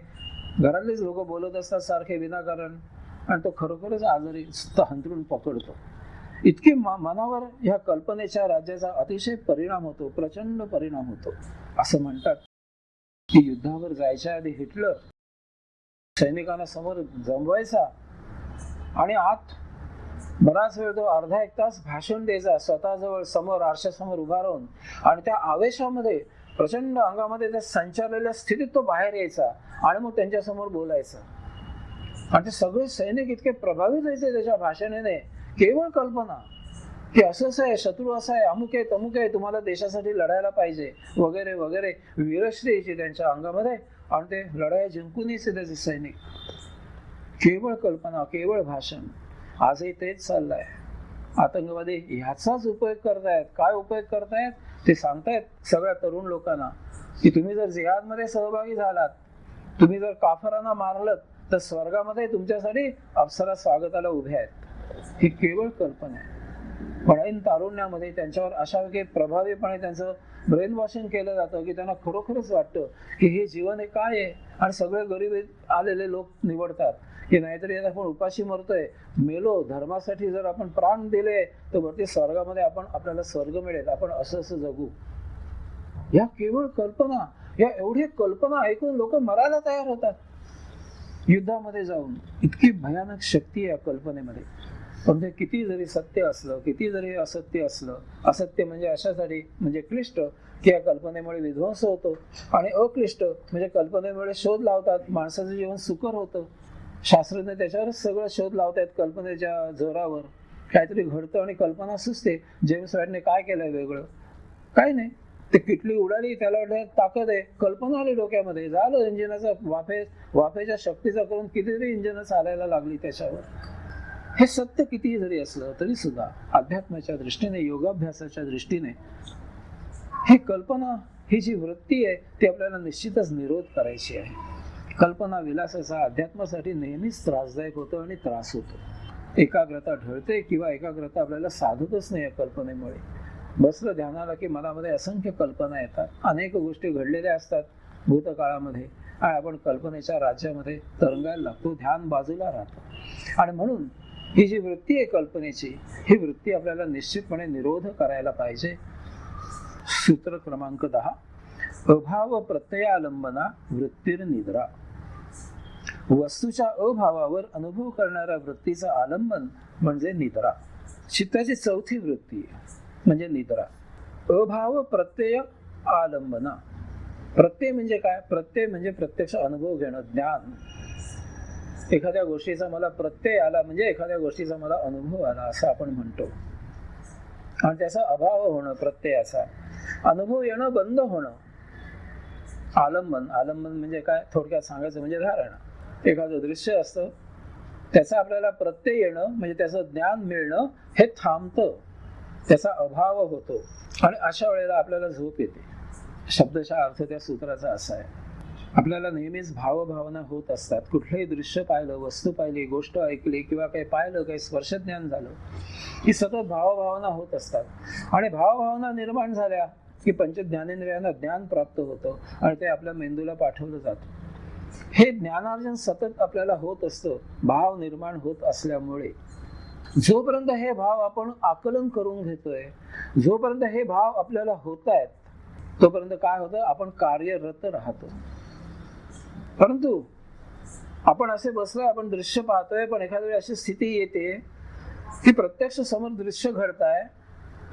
घरातलेच लोक बोलत असतात सारखे विनाकारण, आणि तो खरोखरच आजारी हंतरून पकडतो. इतके मनावर ह्या कल्पनेच्या राज्याचा अतिशय परिणाम होतो, प्रचंड परिणाम होतो. असं म्हणतात की युद्धावर जायच्या आधी हिटलर सैनिकांना समोर जमवायचा आणि आत बराच वेळ तो अर्धा एक तास भाषण द्यायचा, स्वतःजवळ समोर आरशासमोर उभा राहून. आणि त्या आवेशामध्ये प्रचंड अंगामध्ये त्या संचारलेल्या स्थितीत तो बाहेर यायचा आणि मग त्यांच्या समोर बोलायचा. आणि ते सगळे सैनिक इतके प्रभावित व्हायचे त्याच्या भाषणाने. केवळ कल्पना की असंच आहे, शत्रू असा आहे, अमुक आहे, तमुक आहे, तुम्हाला देशासाठी लढायला पाहिजे वगैरे वगैरे. वीरश्री यायची त्यांच्या अंगामध्ये आणि ते लढाई जिंकून यायचे त्याचे सैनिक. केवळ कल्पना, केवळ भाषण. आजही तेच चाललंय. आतंकवादी ह्याचाच उपयोग करतायत. काय उपयोग करतायत ते सांगतायत सगळ्या तरुण लोकांना की तुम्ही जर जिहादमध्ये सहभागी झालात, तुम्ही जर काफरांना मारलत, तर स्वर्गामध्ये तुमच्यासाठी अप्सरा स्वागताला उभ्या आहेत. ही केवळ कल्पना आहे. पण ऐन तारुण्यामध्ये त्यांच्यावर अशा प्रभावीपणे त्यांचं ब्रेन वॉशिंग केलं जातं की त्यांना खरोखरच वाटतं की हे जीवन हे काय आहे. आणि सगळे गरीब आलेले लोक निवडतात की नाहीतरी आपण उपाशी मरतोय, मेलो धर्मासाठी, जर आपण प्राण दिले तर वरती स्वर्गामध्ये आपल्याला स्वर्ग मिळेल, आपण असं असं जगू. या केवळ कल्पना, या एवढी कल्पना ऐकून लोक मरायला तयार होतात युद्धामध्ये जाऊन. इतकी भयानक शक्ती आहे या कल्पनेमध्ये. पण ते किती जरी सत्य असलं, किती जरी असत्य असलं, असत्य म्हणजे अशासाठी म्हणजे क्लिष्ट की या कल्पनेमुळे विध्वंस होतो, आणि अक्लिष्ट म्हणजे कल्पनेमुळे शोध लावतात, माणसाचं जीवन सुकर होतं. शास्त्रज्ञ त्याच्यावरच सगळं शोध लावतात. कल्पनेच्या जोरावर काहीतरी घडतं आणि कल्पना सुचते. जेम्स वेबने काय केलंय वेगळं? काही नाही. ते किटली उडाली, त्याला वाटलं ताकद आहे, कल्पना आली डोक्यामध्ये, झालं इंजिनाचा वाफेच्या शक्तीचा करून कितीतरी इंजिन चालायला लागली त्याच्यावर. हे सत्य कितीही जरी असलं तरी सुद्धा अध्यात्माच्या दृष्टीने, योगाभ्यासाच्या दृष्टीने ही कल्पना, ही जी वृत्ती आहे ती आपल्याला निश्चितच निरोध करायची आहे. कल्पना विलासाचा अध्यात्मासाठी नेहमीच त्रासदायक होतो आणि त्रास होतो. एकाग्रता ढळते किंवा एकाग्रता आपल्याला साधतच नाही या कल्पनेमुळे. बसलं ध्यानाला की मनामध्ये असंख्य कल्पना येतात, अनेक गोष्टी घडलेल्या असतात भूतकाळामध्ये, आणि आपण कल्पनेच्या राज्यामध्ये तरंगायला लागतो, ध्यान बाजूला राहतो. आणि म्हणून ही जी वृत्ती आहे कल्पनेची, ही वृत्ती आपल्याला निश्चितपणे निरोध करायला पाहिजे. सूत्र क्रमांक 10, अभाव प्रत्ययालंबना वृत्तीर्निद्रा. वस्तूच्या अभावावर अनुभव करणाऱ्या वृत्तीचं आलंबन म्हणजे निद्रा. चित्ताची चौथी वृत्ती म्हणजे निद्रा. अभाव प्रत्यय आलंबना. प्रत्यय म्हणजे काय? प्रत्यय म्हणजे प्रत्यक्ष अनुभव घेणं, ज्ञान. एखाद्या गोष्टीचा मला प्रत्यय आला म्हणजे एखाद्या गोष्टीचा मला अनुभव आला असं आपण म्हणतो. आणि त्याचा अभाव होणं, प्रत्ययाचा अनुभव येणं, बंद होणं. आलंबन, आलंबन म्हणजे काय? थोडक्यात सांगायचं म्हणजे धारणा. एखादं दृश्य असतं, त्याचा आपल्याला प्रत्यय येणं म्हणजे त्याचं ज्ञान मिळणं हे थांबतं, त्याचा अभाव होतो, आणि अशा वेळेला आपल्याला झोप येते. शब्दशः अर्थ त्या सूत्राचा असा आहे. आपल्याला नेहमीच भावभावना होत असतात. कुठलंही दृश्य पाहिलं, वस्तू पाहिली, गोष्ट ऐकली किंवा काही पाहिलं, काही स्पर्शज्ञान झालं की सतत भावभावना होत असतात. आणि भावभावना निर्माण झाल्या की पंचज्ञानेंद्रियांना ज्ञान प्राप्त होतं आणि ते आपल्या मेंदूला पाठवलं जातं. हे ज्ञानार्जन सतत आपल्याला होत असतं भाव निर्माण होत असल्यामुळे. जोपर्यंत हे भाव आपण आकलन करून घेतोय, जोपर्यंत हे भाव आपल्याला होत आहेत, तोपर्यंत काय होतं? आपण कार्यरत राहतो. परंतु आपण असे बसलोय, आपण दृश्य पाहतोय, पण एखाद्या वेळी अशी स्थिती येते की प्रत्यक्ष समोर दृश्य घडताय,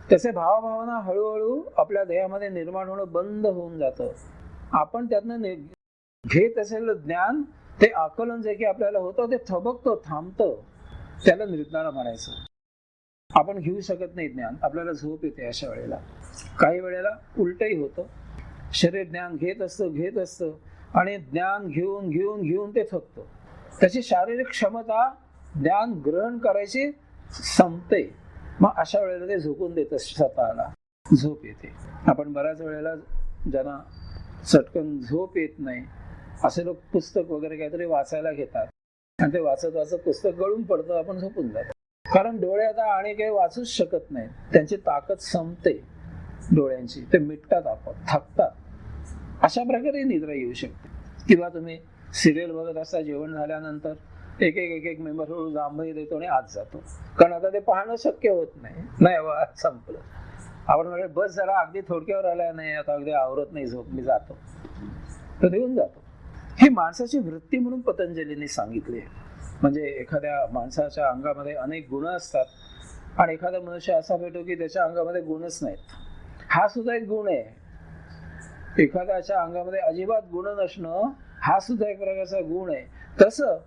त्याचे भावभावना हळूहळू आपल्या देहामध्ये निर्माण होणं बंद होऊन जातं. आपण त्यातनं घेत असलेलं ज्ञान, ते आकलन जे की आपल्याला होतं ते थबकतं, थांबतं. त्याला निद्रा म्हणायचं. आपण घेऊ शकत नाही ज्ञान, आपल्याला झोप येते अशा वेळेला. काही वेळेला उलटही होतं. शरीर ज्ञान घेत असतं आणि ज्ञान घेऊन घेऊन घेऊन ते थकतं. त्याची शारीरिक क्षमता ज्ञान ग्रहण करायची संपते. मग अशा वेळेला ते झोकून देतं स्वतःला. झोप येते. आपण बऱ्याच वेळेला ज्यांना चटकन झोप येत नाही असे लोक पुस्तक वगैरे काहीतरी वाचायला घेतात आणि ते वाचत वाचत पुस्तक गळून पडतं, आपण झोपून जातो. कारण डोळे आता आणि काही वाचूच शकत नाही, त्यांची ताकद संपते डोळ्यांची, ते मिटतात, आपण थकतात. अशा प्रकारे निद्रा येऊ शकते. किंवा तुम्ही सिरियल बघत असता, जेवण झाल्यानंतर एक एक मेंबर हळू जांभई देतो आणि आत जातो, कारण आता ते पाहणं शक्य होत नाही संपलं. आपण म्हणजे बस जरा अगदी थोडक्यावर आला नाही, आता अगदी आवरत नाही झोप, मी जातो, तर देऊन जातो. ही माणसाची वृत्ती म्हणून पतंजलीने सांगितली आहे. म्हणजे एखाद्या माणसाच्या अंगामध्ये अनेक गुण असतात आणि एखादा मनुष्य असा भेटतो की त्याच्या अंगामध्ये गुणच नाहीत. हा सुद्धा एक गुण आहे. एखाद्याच्या अंगामध्ये अजिबात गुण नसणं हा सुद्धा एक प्रकारचा गुण आहे. तसं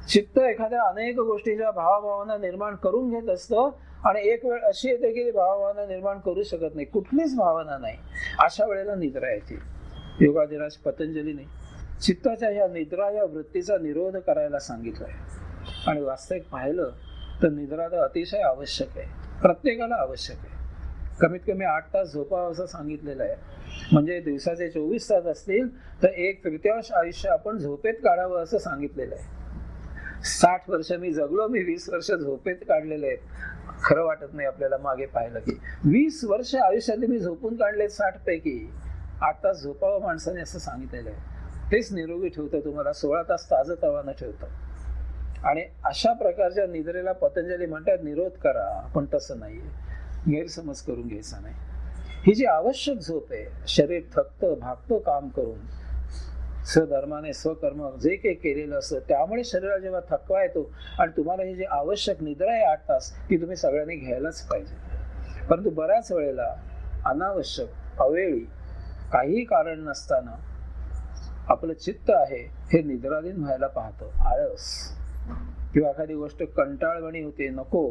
चित्त एखाद्या अनेक गोष्टीच्या भावाभावना निर्माण करून घेत असतं आणि एक वेळ अशी येते की भावाभावना निर्माण करू शकत नाही, कुठलीच भावना नाही. अशा वेळेला निद्रा येते. योगाधिराज पतंजलीने चित्ताच्या ह्या निद्रा या वृत्तीचा निरोध करायला सांगितलंय. आणि वास्तविक पाहिलं तर निद्रा तर अतिशय आवश्यक आहे, प्रत्येकाला आवश्यक आहे. कमीत कमी 8 तास झोपावं असं सांगितलेलं आहे. म्हणजे दिवसाचे 24 तास असतील तर 1/3 आयुष्य आपण झोपेत काढावं असं सांगितलेलं आहे. 60 वर्ष मी जगलो, मी 20 वर्ष झोपेत काढलेले आहेत. खरं वाटत नाही आपल्याला मागे पाहिलं की 20 वर्ष आयुष्यातले मी झोपून काढले 60 पैकी. 8 तास झोपावं माणसाने असं सांगितलेलं आहे. तेच निरोगी ठेवतं, तुम्हाला 16 तास ताजंतवानं ठेवतं. आणि अशा प्रकारच्या निद्रेला पतंजली म्हणतात निरोध करा, पण तसं नाहीये, गैरसमज करून घ्यायचा नाही. ही जी आवश्यक झोप आहे, शरीर थकतं भागतं काम करून, स्वधर्माने स्वकर्म जे काही केलेलं असतं त्यामुळे शरीराला जेव्हा थकवा येतो आणि तुम्हाला ही जी आवश्यक निद्रा आहे 8 तास ती तुम्ही सगळ्यांनी घ्यायलाच पाहिजे. परंतु बऱ्याच वेळेला अनावश्यक अवेळी काही कारण नसताना आपलं चित्त आहे हे निद्राधीन व्हायला पाहतं. आळस किंवा एखादी गोष्ट कंटाळवाणी होते, नको,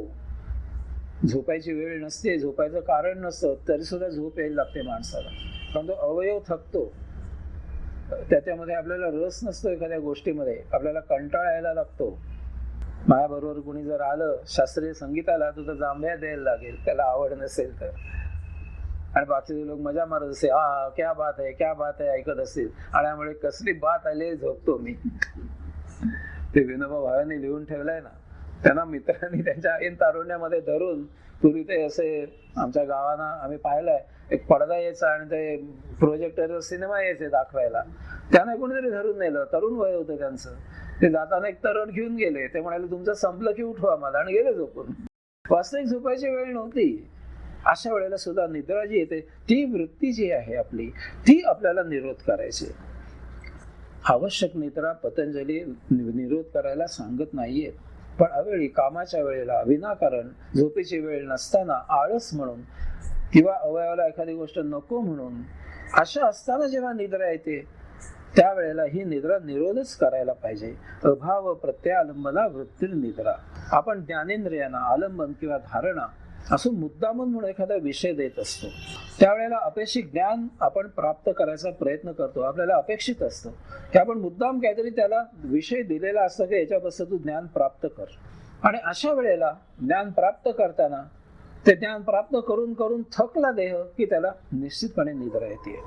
झोपायची वेळ नसते, झोपायचं कारण नसतं, तरी सुद्धा झोप यायला लागते माणसाला. कारण तो अवयव थकतो, त्याच्यामध्ये आपल्याला रस नसतो, एखाद्या गोष्टीमध्ये आपल्याला कंटाळा यायला लागतो. माझ्याबरोबर कुणी जर आलं शास्त्रीय संगीताला, तर जांभया द्यायला लागेल त्याला आवड नसेल तर, आणि बाकीचे लोक मजा मारत असे, हा क्या बात आहे क्या बात आहे ऐकत असतील, आणि त्यामुळे कसली बात आली झोपतो मी. ते विनोबा भावेने लिहून ठेवलंय ना, त्यांना मित्रांनी त्यांच्या ऐन तारुण्यामध्ये धरून, पूर्वी ते असे आमच्या गावांना आम्ही पाहिलंय, एक पडदा यायचा आणि ते प्रोजेक्टरवर सिनेमा यायचे दाखवायला, त्यांना कोणीतरी धरून नेलं, तरुण वय होतं त्यांचं. ते जाताना एक तरुण घेऊन गेले, ते म्हणाले तुमचं संपलं की उठवा मला, आणि गेले झोपून. वास्तविक झोपायची वेळ नव्हती. अशा वेळेला सुद्धा निद्रा जी येते ती वृत्ती जी आहे आपली, ती आपल्याला निरोध करायची. आवश्यक निद्रा पतंजली निरोध करायला सांगत नाहीये, पण अवेळी कामाच्या वेळेला विनाकारण झोपेची वेळ नसताना आळस म्हणून किंवा अवयवाला एखादी गोष्ट नको म्हणून अशा असताना जेव्हा निद्रा येते त्यावेळेला ही निद्रा निरोधच करायला पाहिजे. अभाव प्रत्यालंबना वृत्ती निद्रा. आपण ज्ञानेंद्रियांना आलंबन किंवा धारणा असं मुद्दामून म्हणून एखादा विषय देत असतो, त्यावेळेला अपेक्षित ज्ञान आपण प्राप्त करायचा प्रयत्न करतो. आपल्याला अपेक्षित असतं की आपण मुद्दाम काहीतरी त्याला विषय दिलेला असतं की याच्यापासून तू ज्ञान प्राप्त कर. आणि अशा वेळेला ज्ञान प्राप्त करताना ते ज्ञान प्राप्त करून करून थकला देह की त्याला निश्चितपणे निद्रा येते.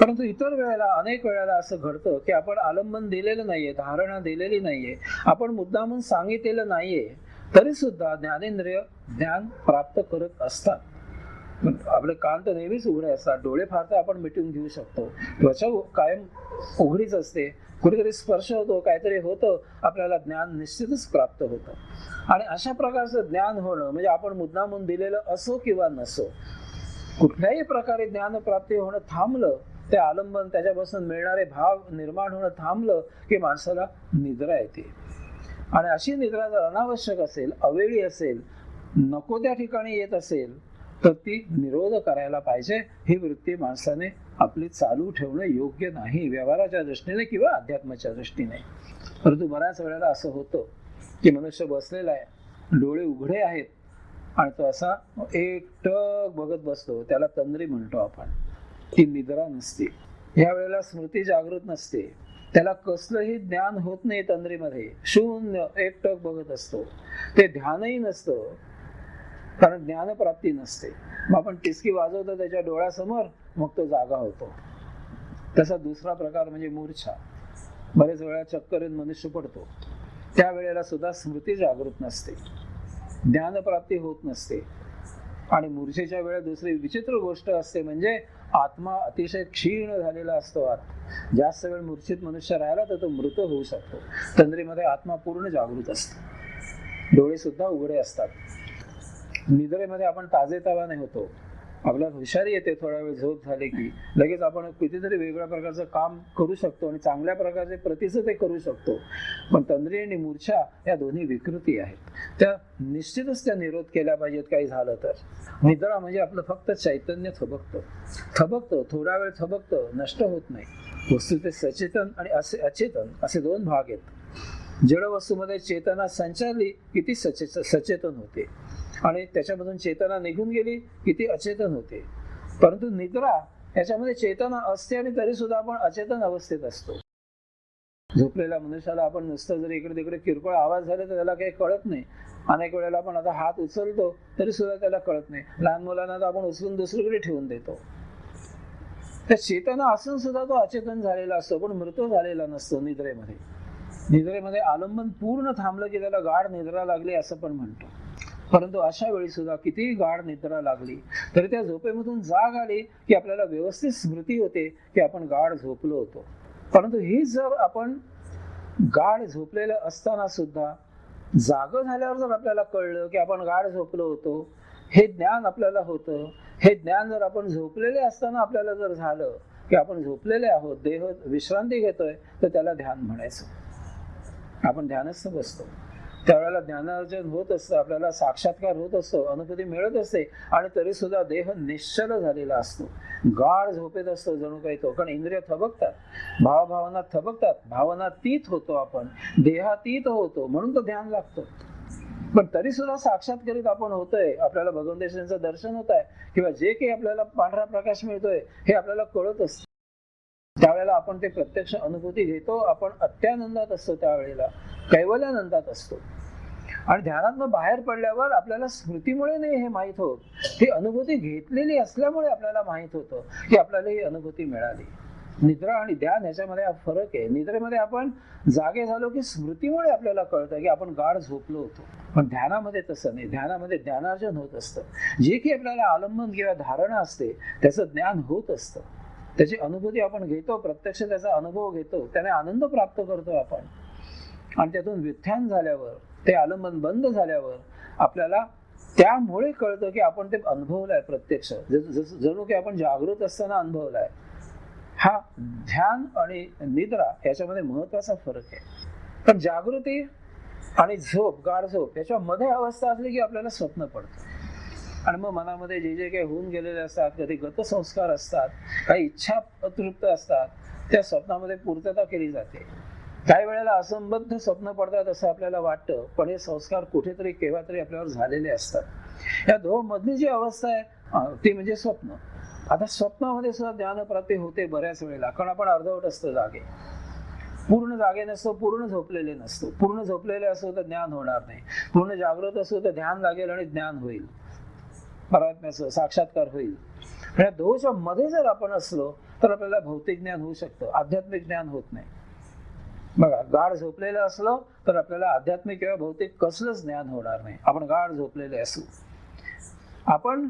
परंतु इतर वेळेला अनेक वेळेला असं घडतं की आपण आलंबन दिलेलं नाहीये, धारणा दिलेली नाहीये, आपण मुद्दामून सांगितलेलं नाहीये, तरी सुद्धा ज्ञानेंद्रिय ज्ञान प्राप्त करत असतात. आपले कान तर नेहमीच उघडे असतात, डोळे फार तर आपण मिटून घेऊ शकतो, त्वचा कायम उघडीच असते, कुठेतरी स्पर्श होतो, काहीतरी होतं, आपल्याला ज्ञान निश्चितच प्राप्त होतं. आणि अशा प्रकारचं ज्ञान होणं म्हणजे आपण मुद्दामून दिलेलं असो किंवा नसो, कुठल्याही प्रकारे ज्ञान प्राप्ती होणं थांबलं, ते आलंबन त्याच्यापासून मिळणारे भाव निर्माण होणं थांबलं की माणसाला निद्रा येते. आणि अशी निद्रा जर अनावश्यक असेल, अवेळी असेल, नको त्या ठिकाणी येत असेल तर ती निरोध करायला पाहिजे. ही वृत्ती माणसाने आपली चालू ठेवणं योग्य नाही, व्यवहाराच्या दृष्टीने किंवा अध्यात्माच्या दृष्टीने. परंतु बऱ्याच वेळेला असं होतं की मनुष्य बसलेला आहे, डोळे उघडे आहेत आणि तो असा एकटक बघत बसतो, त्याला तंद्री म्हणतो आपण. ती निद्रा नसते. ह्या वेळेला स्मृती जागृत नसते, त्याला कसलंही ज्ञान होत नाही तंद्रीमध्ये, शून्य एकटक बघत असतो, ते ध्यानही नसतं. कारण ज्ञानप्राप्ती नसते. मग आपण टिचकी वाजवतो त्याच्या डोळ्यासमोर, मग तो जागा होतो. तसा दुसरा प्रकार म्हणजे मूर्छा. बरेच वेळा चक्कर येऊन मनुष्य पडतो. त्यावेळेला सुद्धा स्मृती जागृत नसते, ज्ञानप्राप्ती होत नसते. आणि मूर्छेच्या वेळेला दुसरी विचित्र गोष्ट असते म्हणजे आत्मा अतिशय क्षीण झालेला असतो. जास्त वेळ मूर्छित मनुष्य राहिला तर तो मृत होऊ शकतो. तंद्रीमध्ये आत्मा पूर्ण जागृत असतो, डोळे सुद्धा उघडे असतात. निद्रेमध्ये आपण ताजेतवाने होतो, आपल्याला हुशारी येते. थोडा वेळ झोप झाली की लगेच आपण कितीतरी वेगळ्या प्रकारचं काम करू शकतो आणि चांगल्या प्रकारचे प्रतिसाद ते करू शकतो. पण तंद्री आणि मूर्छा या दोन्ही विकृती आहेत. त्या निश्चितच त्या निरोध केल्या पाहिजेत काही झालं तर. निद्रा म्हणजे आपलं फक्त चैतन्य थबकतं, थोडा वेळ थबकतं, नष्ट होत नाही. वस्तू ते सचेतन आणि अचेतन असे दोन भाग आहेत. जड वस्तूमध्ये चेतना संचारली की ती सचेतन होते आणि त्याच्यामधून चेतना निघून गेली की ती अचेतन होते. परंतु निद्रा याच्यामध्ये चेतना असते आणि तरी सुद्धा आपण अचेतन अवस्थेत असतो. झोपलेल्या मनुष्याला आपण नुसतं जर इकडे तिकडे किरकोळ आवाज झाले तर त्याला काही कळत नाही. अनेक वेळेला आपण आता हात उचलतो तरी सुद्धा त्याला कळत नाही. लहान मुलांना तर आपण उचलून दुसरीकडे ठेवून देतो. त्या चेतना असून सुद्धा तो अचेतन झालेला असतो, पण मृत झालेला नसतो. निद्रेमध्ये आलंबन पूर्ण थांबलं की त्याला गाढ निद्रा लागली असं पण म्हणतो. परंतु अशा वेळी सुद्धा कितीही गाढ निद्रा लागली तरी त्या झोपेमधून जाग आली की आपल्याला व्यवस्थित स्मृती होते की आपण गाढ झोपलो होतो. परंतु ही जर आपण गाढ झोपलेलं असताना सुद्धा जाग झाल्यावर जर आपल्याला कळलं की आपण गाढ झोपलो होतो, हे ज्ञान आपल्याला होतं, हे ज्ञान जर आपण झोपलेले असताना आपल्याला जर झालं की आपण झोपलेले आहोत, देह विश्रांती घेतोय, तर त्याला ध्यान म्हणायचं. आपण ध्यानस्थ बसतो त्यावेळेला ज्ञानार्जन होत असतं, आपल्याला साक्षात्कार होत असतो, अनुभूती मिळत असते आणि तरी सुद्धा देह निश्चल झालेला असतो, गाढ झोपेत असतो जणू काही तो. कारण इंद्रिय थबकतात, भावभावना थबकतात, भावनातीत होतो आपण, देहातीत होतो, म्हणून तो ध्यान लागतो. पण तरी सुद्धा साक्षात्कारित आपण होतोय, आपल्याला भगवंतेश्वरांचं दर्शन होत आहे किंवा जे काही आपल्याला पांढरा प्रकाश मिळतोय हे आपल्याला कळत असतं. त्यावेळेला आपण ते प्रत्यक्ष अनुभूती घेतो, आपण अत्यानंदात असतो, त्यावेळेला कैवल्यानंदात असतो. आणि ध्यानातनं बाहेर पडल्यावर आपल्याला स्मृतीमुळे नाही हे माहीत होत, ही अनुभूती घेतलेली असल्यामुळे आपल्याला माहीत होतं की आपल्याला ही अनुभूती मिळाली. निद्रा आणि ध्यान ह्याच्यामध्ये हा फरक आहे. निद्रेमध्ये आपण जागे झालो की स्मृतीमुळे आपल्याला कळतं की आपण गाढ झोपलो होतो, पण ध्यानामध्ये तसं नाही. ध्यानामध्ये ज्ञानार्जन होत असतं, जे की आपल्याला आलंबन किंवा धारणा असते त्याचं ज्ञान होत असतं, त्याची अनुभूती आपण घेतो, प्रत्यक्ष त्याचा अनुभव घेतो, त्याने आनंद प्राप्त करतो आपण. आणि त्यातून व्युत्थान झाल्यावर, ते आलंबन बंद झाल्यावर आपल्याला त्यामुळे कळतं की आपण ते अनुभवलंय प्रत्यक्ष, जणू की आपण जागृत असताना अनुभवलाय. हा ध्यान आणि निद्रा याच्यामध्ये महत्वाचा फरक आहे. पण जागृती आणि झोप, गाढ झोप याच्यामध्ये अवस्था असली की आपल्याला स्वप्न पडतं आणि मग मनामध्ये जे जे काही होऊन गेलेले असतात, कधी गतसंस्कार असतात, काही इच्छा अतृप्त असतात, त्या स्वप्नामध्ये पूर्तता केली जाते. काही वेळेला असंबद्ध स्वप्न पडतात असं आपल्याला वाटतं, पण हे संस्कार कुठेतरी केव्हा तरी आपल्यावर झालेले असतात. या दोन मधली जी अवस्था आहे ती म्हणजे स्वप्न. आता स्वप्नामध्ये सुद्धा ज्ञानप्राप्ती होते बऱ्याच वेळेला, कारण आपण अर्धवट असतो जागे, पूर्ण जागे नसतो, पूर्ण झोपलेले नसतो. पूर्ण झोपलेले असो तर ज्ञान होणार नाही, पूर्ण जागृत असो तर ध्यान लागेल आणि ज्ञान होईल, परमात्म्याचं साक्षात्कार होईल. या दोनच्या मध्ये जर आपण असलो तर आपल्याला भौतिक ज्ञान होऊ शकतं, आध्यात्मिक ज्ञान होत नाही. बघा, गाढ झोपलेलं असलो तर आपल्याला आध्यात्मिक किंवा भौतिक कसलंच ज्ञान होणार नाही. आपण गाढ झोपलेले असू, आपण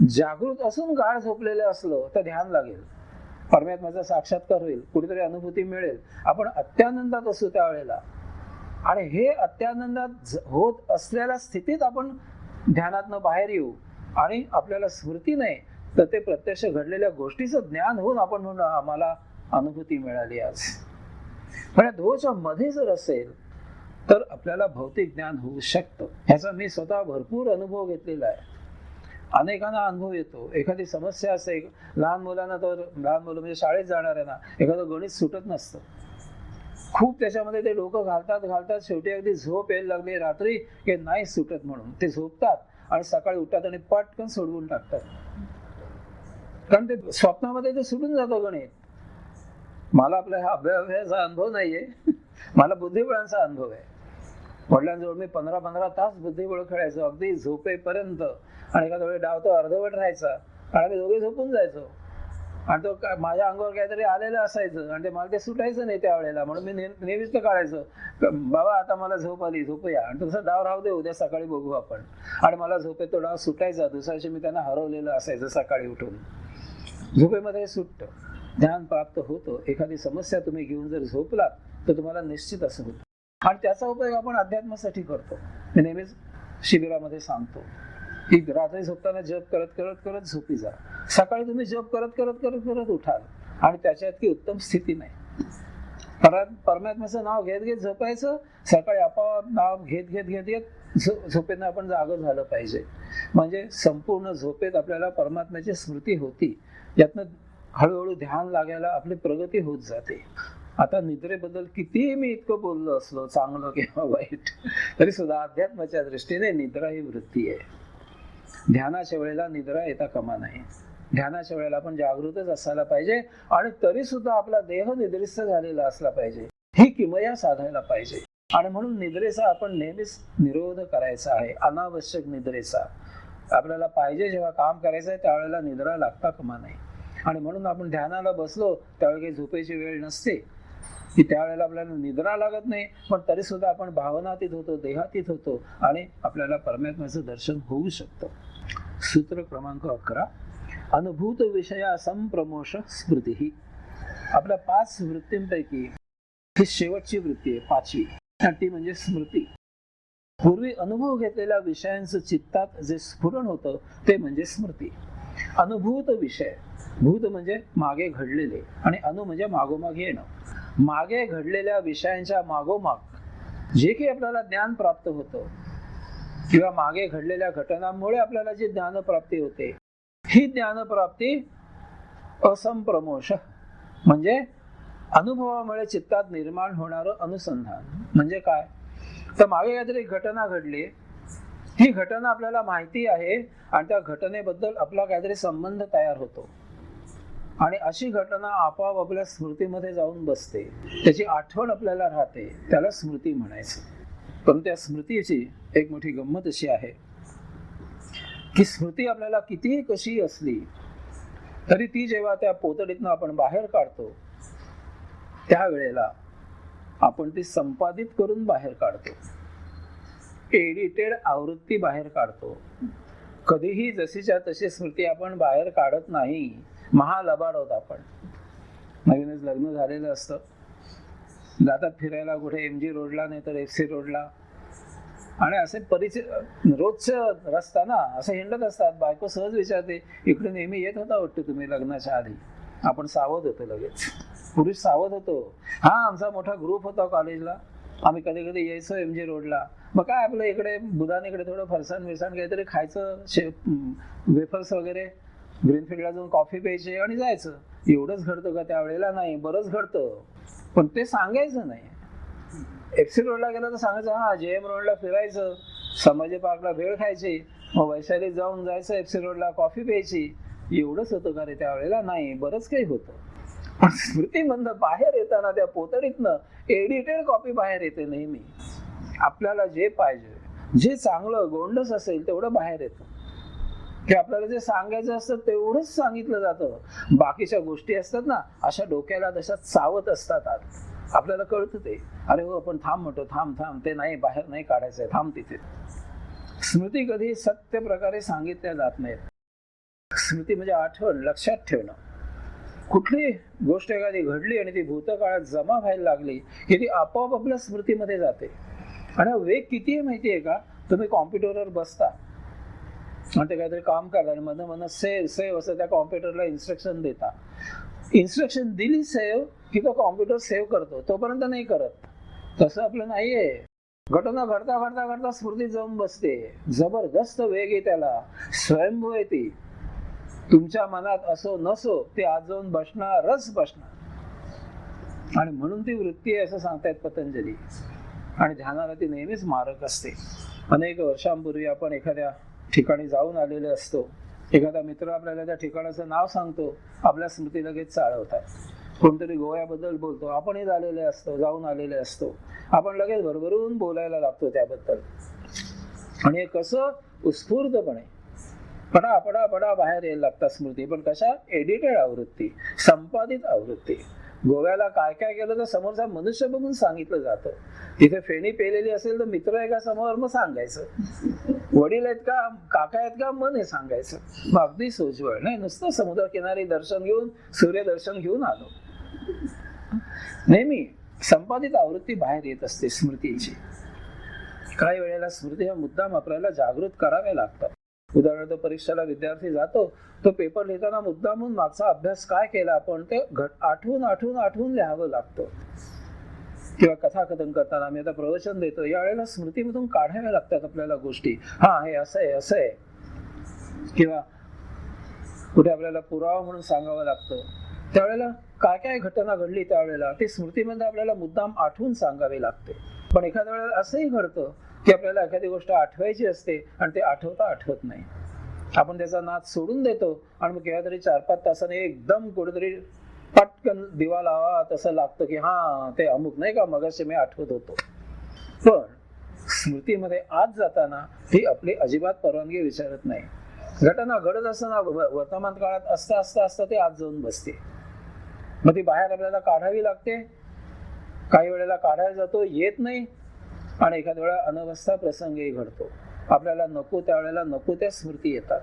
जागृत असून गाढ झोपलेले असलो तर ध्यान लागेल, परमात्म्याचा साक्षात्कार होईल, कुठेतरी अनुभूती मिळेल, आपण अत्यानंदात असू त्यावेळेला. आणि हे अत्यानंदात होत असलेल्या स्थितीत आपण ध्यानातनं बाहेर येऊ आणि आपल्याला स्मृती नाही तर ते प्रत्यक्ष घडलेल्या गोष्टीचं ज्ञान होऊन आपण म्हणू आम्हाला अनुभूती मिळाली आज. पण या दोच्या मध्ये जर असेल तर आपल्याला भौतिक ज्ञान होऊ शकतं. ह्याचा मी स्वतः भरपूर अनुभव घेतलेला आहे. अनेकांना अनुभव येतो, एखादी समस्या असते, लहान मुलांना तर, लहान मुलं म्हणजे शाळेत जाणाऱ्यांना एखादं गणित सुटत नसतं, खूप त्याच्यामध्ये ते डोकं घालतात, शेवटी अगदी झोप यायला लागली रात्री की नाही सुटत म्हणून ते झोपतात आणि सकाळी उठतात आणि पटकन सोडवून टाकतात, कारण ते स्वप्नामध्ये ते सुटून जातं गणित. मला आपल्या हा अभ्यासाचा अनुभव नाहीये, मला बुद्धिबळांचा अनुभव आहे. वडिलांजवळ मी 15-15 तास बुद्धिबळ खेळायचो, अगदी झोपेपर्यंत. आणि एखाद्या वेळी डाव तो अर्धवट राहायचा आणि आम्ही दोघे झोपून जायचो. आणि तो माझ्या अंगावर काहीतरी आलेलं असायचं आणि मला ते सुटायचं नाही त्यावेळेला, म्हणून मी नेहमीच काढायचं, बाबा आता मला झोप आली, झोपूया. आणि तसं डाव राहू दे, उद्या सकाळी बघू आपण. आणि मला झोपेत तो डाव सुटायचा. दुसऱ्या दिवशी मी त्यांना हरवलेलं असायचं सकाळी उठून. झोपेमध्ये सुटतं, ध्यान प्राप्त होतं. एखादी समस्या तुम्ही घेऊन जर झोपलात तर तुम्हाला निश्चित असं होतं. आणि त्याचा उपयोग आपण अध्यात्मासाठी करतो. मी नेहमीच शिबिरामध्ये सांगतो की रात्री झोपताना जप करत करत करत झोपी जा. सकाळी तुम्ही जप करत करत करत करत उठाल आणि त्याच्यात की उत्तम स्थिती नाही. परमात्म्याचं नाव घेत घेत झोपायचं. सकाळी आपोआप नाव घेत घेत घेत घेत झोपेनं आपण जागं झालं पाहिजे. म्हणजे संपूर्ण झोपेत आपल्याला परमात्म्याची स्मृती होती. यातनं हळूहळू ध्यान लागायला आपली प्रगती होत जाते. आता निद्रेबद्दल कितीही मी इतकं बोललो असलो, चांगलं किंवा वाईट, तरी सुद्धा अध्यात्माच्या दृष्टीने निद्रा ही वृत्ती आहे. ध्यानाच्या वेळेला निद्रा येता कामा नाही. ध्यानाच्या वेळेला आपण जागृतच असायला पाहिजे आणि तरी सुद्धा आपला देह निद्रिस्त झालेला असला पाहिजे. ही किमया साधायला पाहिजे. आणि म्हणून निद्रेचा आपण नेहमीच निरोध करायचा आहे, अनावश्यक निद्रेचा. आपल्याला पाहिजे जेव्हा काम करायचं आहे त्यावेळेला निद्रा लागता कामा नाही. आणि म्हणून आपण ध्यानाला बसलो त्यावेळी काही झोपेची वेळ नसते की त्यावेळेला आपल्याला निद्रा लागत नाही, पण तरी सुद्धा आपण भावनातीत होतो, देहातीत होतो आणि आपल्याला परमात्म्याचं दर्शन होऊ शकतं. सूत्र क्रमांक 11, अनुभूत विषया संप्रमोष स्मृती. ही आपल्या 5 वृत्तींपैकी ही शेवटची वृत्ती आहे, 5वी. ती म्हणजे स्मृती. पूर्वी अनुभव घेतलेल्या विषयांचं चित्तात जे स्फुरण होतं ते म्हणजे स्मृती. अनुभूत विषय, भूत म्हणजे मागे घडलेले आणि अनु म्हणजे मागोमाग येणं. मागे घडलेल्या विषयांच्या मागोमाग जे काही आपल्याला ज्ञान प्राप्त होतं किंवा मागे घडलेल्या घटनांमुळे आपल्याला जी ज्ञानप्राप्ती होते, ही ज्ञानप्राप्ती असंप्रमोष म्हणजे अनुभवामुळे चित्तात निर्माण होणारं अनुसंधान. म्हणजे काय तर मागे काहीतरी घटना घडली, ही घटना आपल्याला माहिती आहे आणि त्या घटनेबद्दल आपला काहीतरी संबंध तयार होतो आणि अशी घटना आपोआप आपल्या स्मृतीमध्ये जाऊन बसते, त्याची आठवण आपल्याला राहते, त्याला स्मृती म्हणायचं. पण त्या स्मृतीची एक मोठी गंमत अशी आहे की स्मृती आपल्याला कितीही कशी असली तरी ती जेव्हा त्या पोतडीतनं आपण बाहेर काढतो त्यावेळेला आपण ती संपादित करून बाहेर काढतो, एडिटेड आवृत्ती बाहेर काढतो. कधीही जशीच्या तशी स्मृती आपण बाहेर काढत नाही. महालबाड होत आपण. नवीनच लग्न झालेलं असतं, जातात फिरायला कुठे MG रोडला नाही तर FC रोडला आणि असे परिचय रोजचं रस्ता ना असं हिंडत असतात. बायको सहज विचारते, इकडे नेहमी येत होता वाटतं तुम्ही लग्नाच्या आधी. आपण सावध होतो, लगेच पुरुष सावध होतो. हा आमचा मोठा ग्रुप होता कॉलेजला, आम्ही कधी कधी यायचो MG रोडला. मग काय आपलं इकडे बुधानीकडे थोडं फरसाण विरसाण काहीतरी खायचं, वेफर्स वगैरे, ग्रीनफील्डला जाऊन कॉफी प्यायची आणि जायचं. एवढंच घडतं का त्यावेळेला? नाही, बरंच घडतं, पण ते सांगायचं नाही. FC रोडला गेलं तर सांगायचं, हा JM रोडला फिरायचं, संभाजी पार्कला भेळ खायची, मग वैशालीत जाऊन जायचं, FC रोडला कॉफी प्यायची. एवढंच होतं का रे त्यावेळेला? नाही, बरंच काही होतं. पण स्मृतीमधनं बाहेर येताना त्या पोतडीतनं एडिटेड कॉपी बाहेर येते. नेहमी आपल्याला जे पाहिजे, जे चांगलं गोंडस असेल तेवढं बाहेर येतं, की आपल्याला जे सांगायचं असतं तेवढंच सांगितलं जातं. बाकीच्या गोष्टी असतात ना अशा डोक्याला तशा चावत असतात. आपल्याला कळतं ते, अरे हो आपण थांब म्हणतो, थांब थांब, ते नाही, बाहेर नाही काढायचंय, थांब तिथे. स्मृती कधी सत्य प्रकारे सांगितल्या जात नाहीत. स्मृती म्हणजे आठवण, लक्षात ठेवणं. कुठली गोष्ट एखादी घडली आणि ती भूतकाळात जमा व्हायला लागली की ती आपोआप आपल्या स्मृतीमध्ये जाते. आणि वेग किती आहे माहिती आहे का? तुम्ही कॉम्प्युटरवर बसता आणि ते काहीतरी काम करता आणि मधनं मधनं सेव्ह सेव्ह असं त्या कॉम्प्युटरला इन्स्ट्रक्शन देता. इन्स्ट्रक्शन दिली सेव्ह की तो कॉम्प्युटर सेव्ह करतो, तोपर्यंत नाही करत. तसं आपलं नाहीये. घटना घडता घडता घडता स्मृती जाऊन बसते. जबरदस्त वेग आहे त्याला, स्वयंभू आहे ती. तुमच्या मनात असो नसो ते आज जाऊन बसणारच बसणार. आणि म्हणून ती वृत्ती आहे असं सांगतायत पतंजली. आणि ध्यानाला ती नेहमीच मारक असते. अनेक वर्षांपूर्वी आपण एखाद्या ठिकाणी जाऊन आलेले असतो, एखादा मित्र आपल्याला त्या ठिकाणाचं नाव सांगतो, आपल्या स्मृती लगेच चाळवतात. कोणतरी गोव्याबद्दल बोलतो, आपणही झालेले असतो, जाऊन आलेले असतो, आपण लगेच भरभरून बोलायला लागतो त्याबद्दल. आणि हे कसं उत्स्फूर्तपणे पडा पडा पडा बाहेर यायला लागतात स्मृती. पण कशा? एडिटेड आवृत्ती, संपादित आवृत्ती. गोव्याला काय काय केलं तर समोरचा मनुष्य बघून सांगितलं जातं. तिथे फेणी पेलेली असेल तर मित्र आहे का समोर, मग सांगायचं. वडील आहेत का, काका आहेत का, मन हे सांगायचं. मग अगदी सोज्वळ नाही, नुसतं समुद्र किनारी दर्शन घेऊन, सूर्यदर्शन घेऊन आलो. नेहमी संपादित आवृत्ती बाहेर येत असते स्मृतीची. काही वेळेला स्मृती हा मुद्दाम आपल्याला जागृत कराव्या लागतात. उदाहरणार्थ परीक्षेला विद्यार्थी जातो, तो पेपर लिहिताना मुद्दामून मागचा अभ्यास काय केला आपण ते आठवून आठवून आठवून लिहावं लागतं. किंवा कथाकथन करताना आम्ही आता प्रवचन देतो, यावेळेला स्मृतीमधून काढाव्या लागतात आपल्याला गोष्टी. हा, हे असं आहे, असं आहे. किंवा कुठे आपल्याला पुरावा म्हणून सांगावं लागतं, त्यावेळेला काय काय घटना घडली त्यावेळेला ती स्मृतीमध्ये आपल्याला मुद्दाम आठवून सांगावी लागते. पण एखाद्या वेळेला असंही घडतं की आपल्याला एखादी गोष्ट आठवायची असते आणि ते आठवत नाही. आपण त्याचा नाद सोडून देतो आणि मग केव्हा तरी 4-5 तासाने एकदम कुठेतरी पटकन दिवा लावा तसं लागतं की हा, ते अमुक नाही का, मगाशी मी आठवत होतो. पण स्मृतीमध्ये आज जाताना ती आपली अजिबात परवानगी विचारत नाही. घटना घडत असताना वर्तमान काळात असता ते आज जाऊन बसते. मग ती बाहेर आपल्याला काढावी लागते. काही वेळेला काढायला जातो, येत नाही. आणि एखाद्या वेळा अनवस्था प्रसंगही घडतो. आपल्याला नको त्यावेळेला नको त्या स्मृती येतात.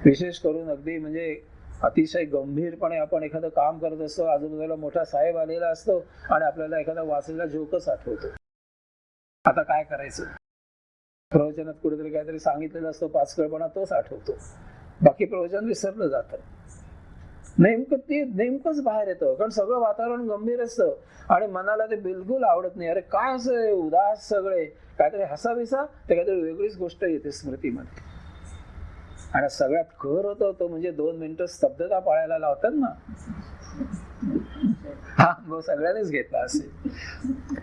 विशेष करून अगदी म्हणजे अतिशय गंभीरपणे आपण एखादं काम करत असतो, आजूबाजूला मोठा साहेब आलेला असतो आणि आपल्याला एखादा वाचलेला जोकच आठवतो. आता काय करायचं? प्रवचनात कुठेतरी काहीतरी सांगितलेलं असतं, पाचकळपणा तोच आठवतो, बाकी प्रवचन विसरलं जातं. नेमकंच बाहेर येतं, कारण सगळं वातावरण गंभीर असतं आणि मनाला ते बिलकुल आवडत नाही. अरे काय असं उदास सगळे, काहीतरी हसाविसा, ते काहीतरी वेगळीच गोष्ट येते स्मृतीमध्ये. आणि सगळ्यात खर होतं तो म्हणजे 2 मिनिटं स्तब्धता पाळायला लावतात ना. हा अनुभव सगळ्यांनीच घेतला असेल.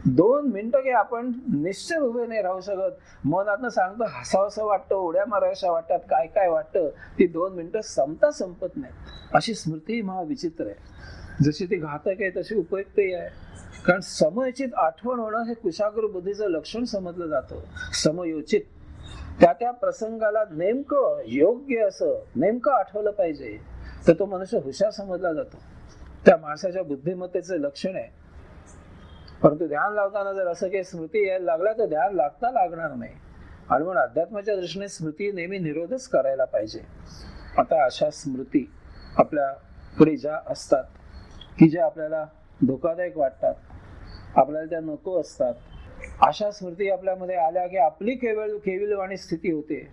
2 मिनिटं की आपण निश्चल उभे नाही राहू शकत. मनातनं सांगतो, हसावंसं वाटतं, उड्या माराव्याशा वाटतात, काय काय वाटतं. ती 2 मिनिटं संपत नाही. अशी स्मृती महाविचित्र आहे. जशी ती घातक आहे तशी उपयुक्तही आहे. कारण समयोचित आठवण होणं हे कुशाग्र बुद्धीचं लक्षण समजलं जातं. समयोचित, त्या प्रसंगाला नेमकं योग्य असं नेमकं आठवलं पाहिजे, तर तो मनुष्य हुशार समजला जातो. त्या माणसाच्या बुद्धिमत्तेचं लक्षण आहे. परंतु ध्यान लावताना जर असं काही स्मृती यायला लागला तर ध्यान लागता लागणार नाही. आणि म्हणून अध्यात्माच्या दृष्टीने स्मृती नेहमी निरोधच करायला पाहिजे. आता अशा स्मृती आपल्या पुढे ज्या असतात की ज्या आपल्याला धोकादायक वाटतात, आपल्याला त्या नको असतात, अशा स्मृती आपल्यामध्ये आल्या की आपली केविलवाणी स्थिती होते.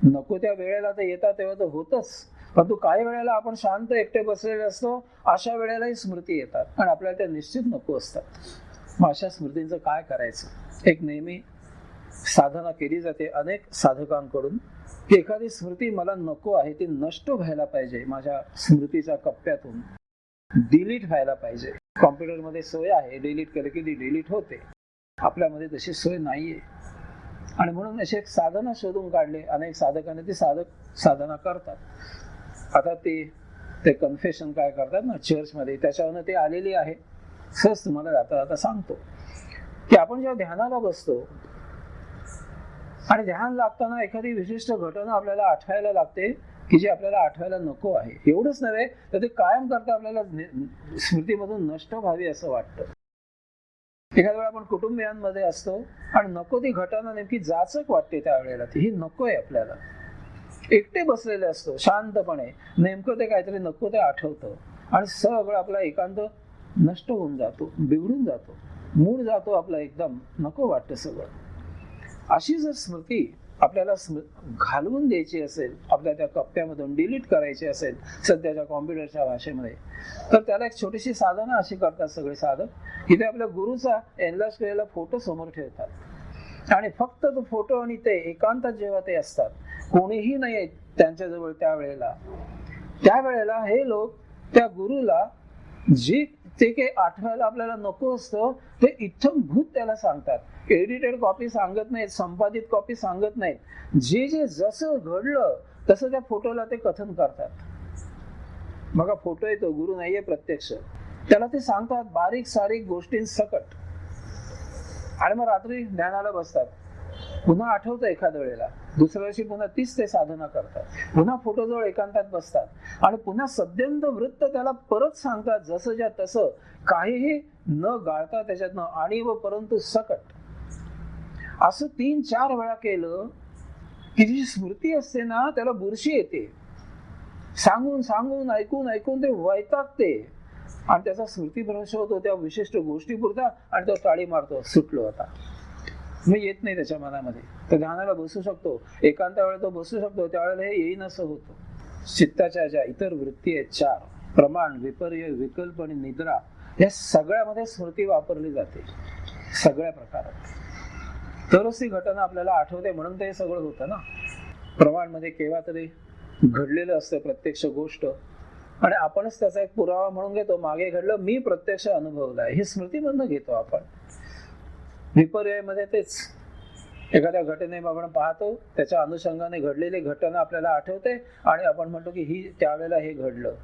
नको त्या वेळेला तर येतात तेव्हा तर होतच, परंतु काही वेळेला आपण शांत एकटे बसलेले असतो, अशा वेळेलाही स्मृती येतात आणि आपल्याला त्या निश्चित नको असतात. मग अशा स्मृतींचं काय करायचं? एक नेहमी साधना केली जाते अनेक साधकांकडून की एखादी स्मृती मला नको आहे, ती नष्ट व्हायला पाहिजे, माझ्या स्मृतीच्या कप्प्यातून डिलीट व्हायला पाहिजे. कॉम्प्युटरमध्ये सोय आहे, डिलीट केलं की ती डिलीट होते. आपल्यामध्ये तशी सोय नाहीये. आणि म्हणून अशी एक साधना शोधून काढले अनेक साधकांनी, ती साधना करतात. आता ते कन्फेशन काय करतात ना चर्चमध्ये, त्याच्यावरनं ते आलेली आहे. सहज तुम्हाला आता सांगतो की आपण जेव्हा ध्यानाला बसतो आणि ध्यान लागताना एखादी विशिष्ट घटना आपल्याला आठवायला लागते की जी आपल्याला आठवायला नको आहे. एवढंच नव्हे तर ते कायम करता आपल्याला स्मृतीमधून नष्ट व्हावी असं वाटतं. एखाद्या वेळा आपण कुटुंबियांमध्ये असतो आणि नको ती घटना नेमकी जाचक वाटते, त्यावेळेला ही नको आहे आपल्याला. एकटे बसलेले असतो शांतपणे, नेमकं ते काहीतरी नको ते आठवतं आणि सगळं आपला एकांत नष्ट होऊन जातो, बिघडून जातो, मूड जातो आपला, एकदम नको वाटतं सगळं. अशी जर स्मृती आपल्याला घालवून द्यायची असेल, आपल्या त्या कप्प्यामधून डिलीट करायची असेल सध्याच्या कॉम्प्युटरच्या भाषेमध्ये, तर त्याला एक छोटीशी साधना अशी करतात सगळे साधक की ते आपल्या गुरुचा एनलार्ज केलेला फोटो समोर ठेवतात आणि फक्त तो फोटो आणि ते एकांतात जेव्हा ते असतात, कोणीही नाही त्यांच्याजवळ त्यावेळेला हे लोक त्या गुरुला जे ते काही आठवायला आपल्याला नको असतं ते इत्थंभूत त्याला सांगतात. एडिटेड कॉपी सांगत नाहीत, संपादित कॉपी सांगत नाहीत. जे जसं घडलं तसं त्या फोटोला ते कथन करतात. बघा फोटो येतो, गुरु नाहीये प्रत्यक्ष, त्याला ते सांगतात बारीक सारीक गोष्टींसकट, आणि मग रात्री ध्यानाला बसतात. पुन्हा आठवतं एखाद्या वेळेला, दुसऱ्या दिवशी पुन्हा तीच ते साधना करतात, पुन्हा फोटोजवळ एकांतात बसतात आणि पुन्हा सद्यंत वृत्त त्याला परत सांगतात, जसं ज्या तसं, काहीही न गाळता त्याच्यातनं आणि व परंतु सकट. असं 3-4 वेळा केलं की जी स्मृती असते ना त्याला बुरशी येते. सांगून सांगून ऐकून ऐकून ते वैतागते आणि त्याचा स्मृतीभ्रंश होतो त्या विशिष्ट गोष्टी पुरता, आणि तो टाळी मारतो, सुटलो आता, मी येत नाही त्याच्या मनामध्ये. तर ध्यानाला बसू शकतो, एकांत वेळेला तो बसू शकतो, त्यावेळेला हे येईन असं होतं. चित्ताच्या ज्या इतर वृत्ती आहेत 4, प्रमाण, विपर्य, विकल्प आणि निद्रा, या सगळ्यामध्ये स्मृती वापरली जाते सगळ्या प्रकारात. तरच ती घटना आपल्याला आठवते, म्हणून ते सगळं होतं ना. प्रमाण मध्ये केव्हा तरी घडलेलं असतं प्रत्यक्ष गोष्ट, आणि आपणच त्याचा एक पुरावा म्हणून घेतो, मागे घडलं, मी प्रत्यक्ष अनुभवलं आहे, हे स्मृतीमधनं घेतो आपण. विपर्ययामध्ये तेच, एखाद्या घटनेमध्ये आपण पाहतो, त्याच्या अनुषंगाने घडलेली घटना आपल्याला आठवते आणि आपण म्हणतो की ही त्यावेळेला हे घडलं.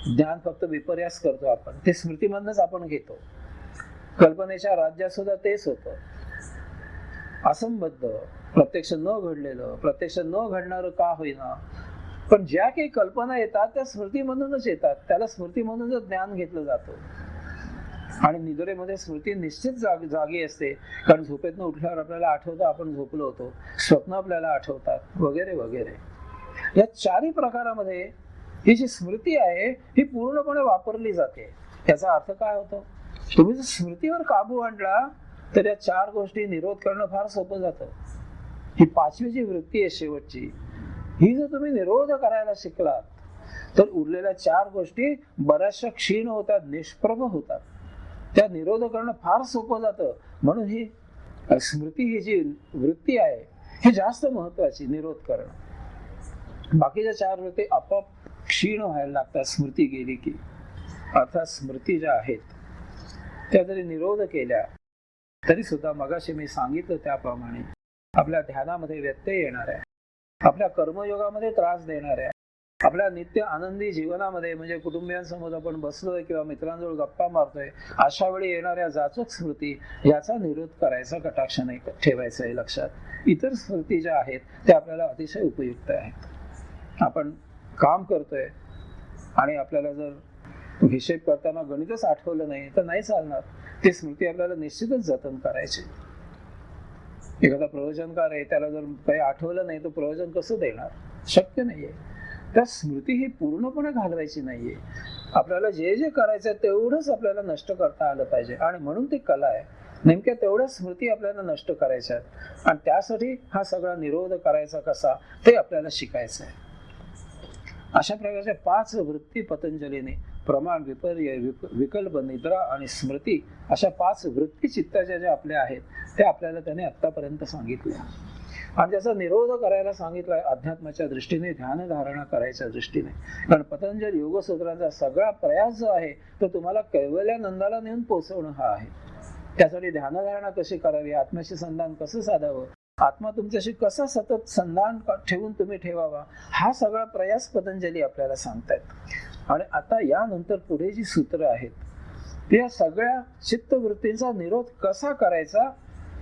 ज्ञान फक्त विपर्यास करतो आपण, ते स्मृतीमधनच आपण घेतो. कल्पनेच्या राज्यात सुद्धा तेच होतं, असंबद्ध, प्रत्यक्ष न घडलेलं, प्रत्यक्ष न घडणारं का होईना, पण ज्या काही कल्पना येतात त्या स्मृतीमधूनच येतात, त्याला स्मृतीमधूनच ज्ञान घेतलं जातं. आणि निद्रेमध्ये स्मृती निश्चित जागी असते, कारण झोपेतनं उठल्यावर आपल्याला आठवतं आपण झोपलो होतो, स्वप्न आपल्याला आठवतात वगैरे वगैरे. या 4ही प्रकारामध्ये ही जी स्मृती आहे ही पूर्णपणे वापरली जाते. याचा अर्थ काय होतो, तुम्ही जर स्मृतीवर काबू आणला तर या 4 गोष्टी निरोध करणं फार सोपं जातं. ही 5वी जी वृत्ती आहे शेवटची, ही जर तुम्ही निरोध करायला शिकलात तर उरलेल्या 4 गोष्टी बऱ्याचशा क्षीण होतात, निष्प्रभ होतात. त्या निरोध करणं फार सोपं जातं. म्हणून ही स्मृती ही जी वृत्ती आहे ही जास्त महत्वाची, निरोध करणं. बाकीच्या 4 वृत्ती आपोआप क्षीण व्हायला लागतात स्मृती गेली की. अर्थात स्मृती ज्या आहेत त्या जरी निरोध केल्या तरी सुद्धा मगाशी मी सांगितलं त्याप्रमाणे आपल्या ध्यानामध्ये व्यत्यय येणार आहे, आपल्या कर्मयोगामध्ये त्रास देणार आहे, आपल्या नित्य आनंदी जीवनामध्ये, म्हणजे कुटुंबियांसमोर आपण बसलोय किंवा मित्रांजवळ गप्पा मारतोय, अशा वेळी येणाऱ्या जाचक स्मृती याचा निरोध करायचा, कटाक्ष नाही ठेवायचा आहे लक्षात. इतर स्मृती ज्या आहेत त्या आपल्याला अतिशय उपयुक्त आहेत. आपण काम करतोय आणि आपल्याला जर हिशेब करताना गणितच आठवलं नाही तर नाही चालणार. ती स्मृती आपल्याला निश्चितच जतन करायची. एखादा प्रवचनकार आहे, त्याला जर काही आठवलं नाही तर प्रवचन कसं देणार, शक्य नाहीये. त्या स्मृती ही पूर्णपणे घालवायची नाहीये. आपल्याला जे जे करायचंय तेवढंच आपल्याला नष्ट करता आलं पाहिजे, आणि म्हणून ती कला आहे. नेमक्या तेवढ्या स्मृती आपल्याला नष्ट करायच्या आहेत, आणि त्यासाठी हा सगळा निरोध करायचा कसा ते आपल्याला शिकायचं आहे. अशा प्रकारच्या 5 वृत्ती पतंजलीने, प्रमाण, विपर्य, विकल्प, निद्रा आणि स्मृती, अशा 5 वृत्ती चित्ताच्या ज्या आपल्या आहेत त्या आपल्याला त्याने आतापर्यंत सांगितल्या, आणि त्याचा निरोध करायला सांगितलाय अध्यात्माच्या दृष्टीने, ध्यान धारणा करायच्या दृष्टीने. कारण पतंजली योगसूत्रांचा सगळा प्रयास जो आहे तो तुम्हाला कैवल्यानंदाला नेऊन पोहोचवणं हा आहे. त्यासाठी ध्यानधारणा कशी करावी, आत्म्याशी संधान कसं साधावं, आत्मा तुमच्याशी कसा सतत संधान ठेवून तुम्ही ठेवावा, हा सगळा प्रयास पतंजली आपल्याला सांगतायत. आणि आता यानंतर पुढे जी सूत्र आहेत त्या सगळ्या चित्तवृत्तींचा निरोध कसा करायचा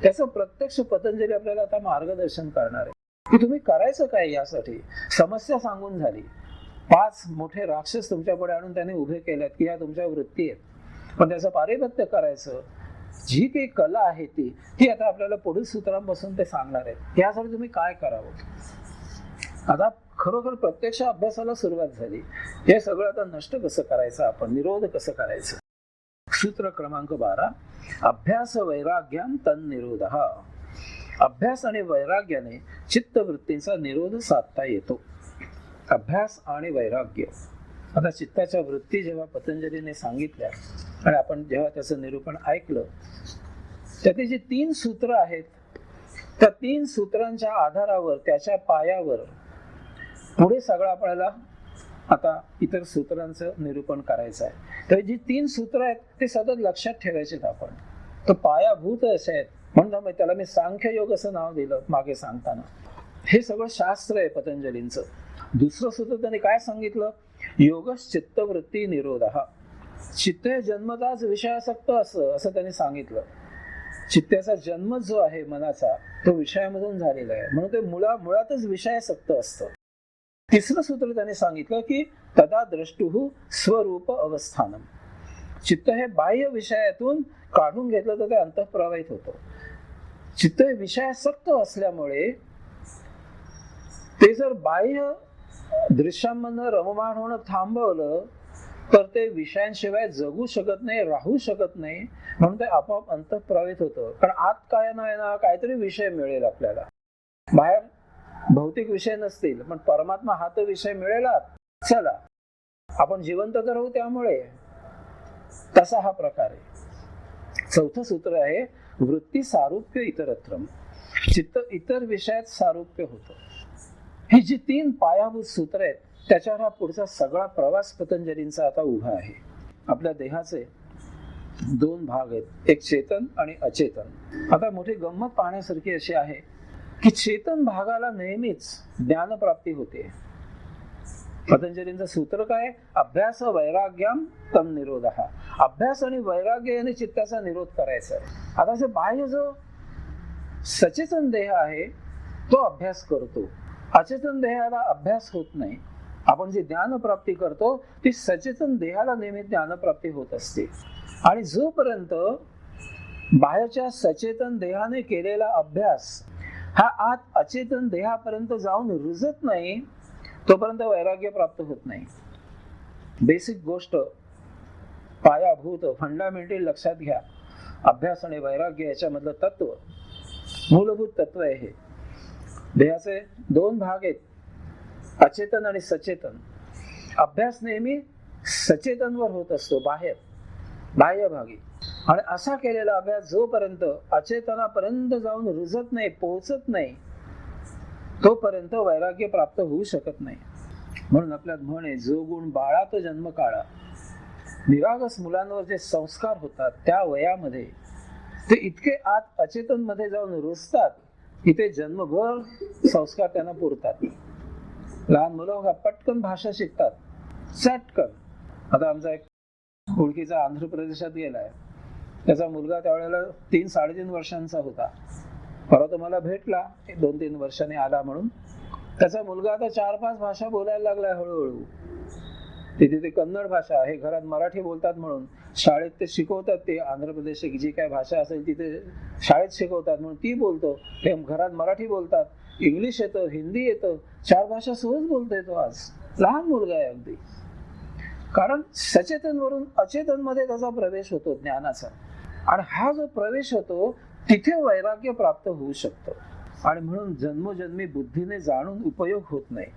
त्याचं प्रत्यक्ष पतंजली आपल्याला आता मार्गदर्शन करणार आहे की तुम्ही करायचं काय. यासाठी समस्या सांगून झाली. 5 मोठे राक्षस तुमच्या पुढे आणून त्याने उभे केलेत की या तुमच्या वृत्ती आहेत, पण त्याचं पारिपत्य करायचं, जी काही कला आहे ती आता आपल्याला पुढील सूत्रांपासून ते सांगणार आहेत. यासाठी तुम्ही काय करावं. आता खरोखर प्रत्यक्ष अभ्यासाला सुरुवात झाली. हे सगळं आता नष्ट कसं करायचं, आपण निरोध कसं करायचं. सूत्र क्रमांक 12, अभ्यास वैराग्याम तन निरोध. अभ्यास आणि वैराग्याने चित्तवृत्तींचा निरोध साधता येतो. अभ्यास आणि वैराग्य. आता चित्ताच्या वृत्ती जेव्हा पतंजलीने सांगितल्या आणि आपण जेव्हा त्याचं निरूपण ऐकलं, त्यातली जी 3 सूत्र आहेत त्या 3 सूत्रांच्या आधारावर, त्याच्या पायावर पुढे सगळं आपल्याला आता इतर सूत्रांचं निरूपण करायचं आहे. तर जी 3 सूत्र आहेत ते सतत लक्षात ठेवायचे आपण. तो पायाभूत असे आहेत, म्हणून त्याला मी सांख्य योग असं नाव दिलं मागे सांगताना. हे सगळं शास्त्र आहे पतंजलींचं. दुसरं सूत्र त्यांनी काय सांगितलं, योगश्चित्तवृत्ती निरोधः. चित्त हे जन्मताच विषयासक्त असं त्यांनी सांगितलं. चित्ताचा जन्म जो आहे मनाचा तो विषयामधून झालेला आहे, म्हणून ते मुळातच विषयासक्त असतं. तिसरं सूत्र त्यांनी सांगितलं की तदा द्रष्टुः स्वरूप अवस्थानम. चित्त हे बाह्य विषयातून काढून घेतलं तर ते अंतःप्रवाहित होतं. चित्त हे विषयासक्त असल्यामुळे ते जर बाह्य दृश्यांमधनं रममाण होणं थांबवलं तर ते विषयांशिवाय जगू शकत नाही, राहू शकत नाही, म्हणून ते आपोआप अंतःप्रवाहित होतं. कारण आत काय ना काहीतरी विषय मिळेल आपल्याला. बाहेर भौतिक विषय नसतील पण परमात्मा हा तर विषय मिळेला. चला आपण जिवंत तर राहू त्यामुळे. तसा हा प्रकार आहे. चौथं सूत्र आहे वृत्ती सारूप्य इतरत्रम. चित्त इतर विषयात सारूप्य होतं. ही जी 3 पायाभूत सूत्र आहेत त्याच्यावर हा पुढचा सगळा प्रवास पतंजलींचा आता उभा आहे. आपल्या देहाचे 2 भाग आहेत, एक चेतन आणि अचेतन. आता मोठी गंमत पाहण्यासारखी अशी आहे की चेतन भागाला नेहमीच ज्ञानप्राप्ती होते. पतंजलींचं सूत्र काय? अभ्यास वैराग्यम तम निरोधः. अभ्यास आणि वैराग्य याने चित्ताचा निरोध करायचा आहे. आता जे बाह्य जो सचेतन देह आहे तो अभ्यास करतो. अचेतन देहाला अभ्यास होत नाही. आपण जी ज्ञानप्राप्ती करतो ती सचेतन देहाला नेहमी ज्ञानप्राप्ती होत असते. आणि जोपर्यंत बाहेरच्या सचेतन देहाने केलेला अभ्यास हा आत अचेतन देहापर्यंत जाऊन रुजत नाही तोपर्यंत वैराग्य प्राप्त होत नाही. बेसिक गोष्ट, पायाभूत फंडामेंटल लक्षात घ्या. अभ्यास आणि वैराग्य याच्यामधलं तत्व, मूलभूत तत्व आहे हे. देहाचे 2 भाग आहेत, अचेतन आणि सचेतन. अभ्यास नेहमी सचेतनवर होत असतो, बाह्य भागी. आणि असा केलेला अभ्यास जोपर्यंत अचेतनापर्यंत जाऊन रुजत नाही, पोहोचत नाही, तोपर्यंत वैराग्य प्राप्त होऊ शकत नाही. म्हणून आपल्यात म्हण आहे, जो गुण बाळा तो जन्म काळा. निरागस मुलांवर जे संस्कार होतात त्या वयामध्ये ते इतके आत अचेतन मध्ये जाऊन रुजतात की ते जन्मभर संस्कार त्यांना पुरतात. लहान मुलं पटकन भाषा शिकतात, चटकन. आता आमचा एक ओळखीचा आंध्र प्रदेशात गेलाय. त्याचा मुलगा त्यावेळेला 3-3.5 वर्षांचा होता. परवा तो मला भेटला, 2-3 वर्षांनी आला म्हणून. त्याचा मुलगा आता 4-5 भाषा बोलायला लागलाय हळूहळू. तिथे कन्नड भाषा आहे, घरात मराठी बोलतात म्हणून शाळेत ते शिकवतात. ते आंध्र प्रदेशाची जी काय भाषा असेल तिथे शाळेत शिकवतात म्हणून ती बोलतो. ते घरात मराठी बोलतात, इंग्लिश येतं, हिंदी येतं, 4 भाषा सहज बोलता येतो आज. लहान मुलगा आहे अगदी. कारण सचेतन वरून अचेतन मध्ये त्याचा प्रवेश होतो ज्ञानाचा. आणि हा जो प्रवेश होतो तिथे वैराग्य प्राप्त होऊ शकतं. आणि म्हणून जन्मोजन्मी बुद्धीने जाणून उपयोग होत नाही.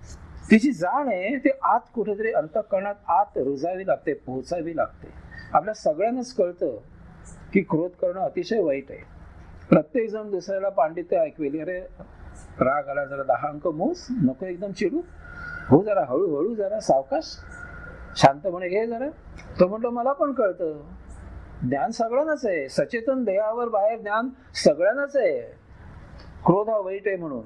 तिची जाण आहे ते आत कुठेतरी अंतःकरणात आत रुजावी लागते, पोहोचावी लागते. आपल्या सगळ्यांनाच कळतं की क्रोध करणं अतिशय वाईट आहे. प्रत्येक जण दुसऱ्याला पांडित्य ऐकवेल, अरे राग आला जरा 10 अंक मोज, नको एकदम चिडू, हो जरा हळूहळू, जरा सावकाश, शांतपणे घे जरा. तो म्हणतो मला पण कळतं, ज्ञान सगळ्यांनाच आहे. सचेतन देहावर बाहेर ज्ञान सगळ्यांनाच आहे क्रोध हा वाईट आहे म्हणून.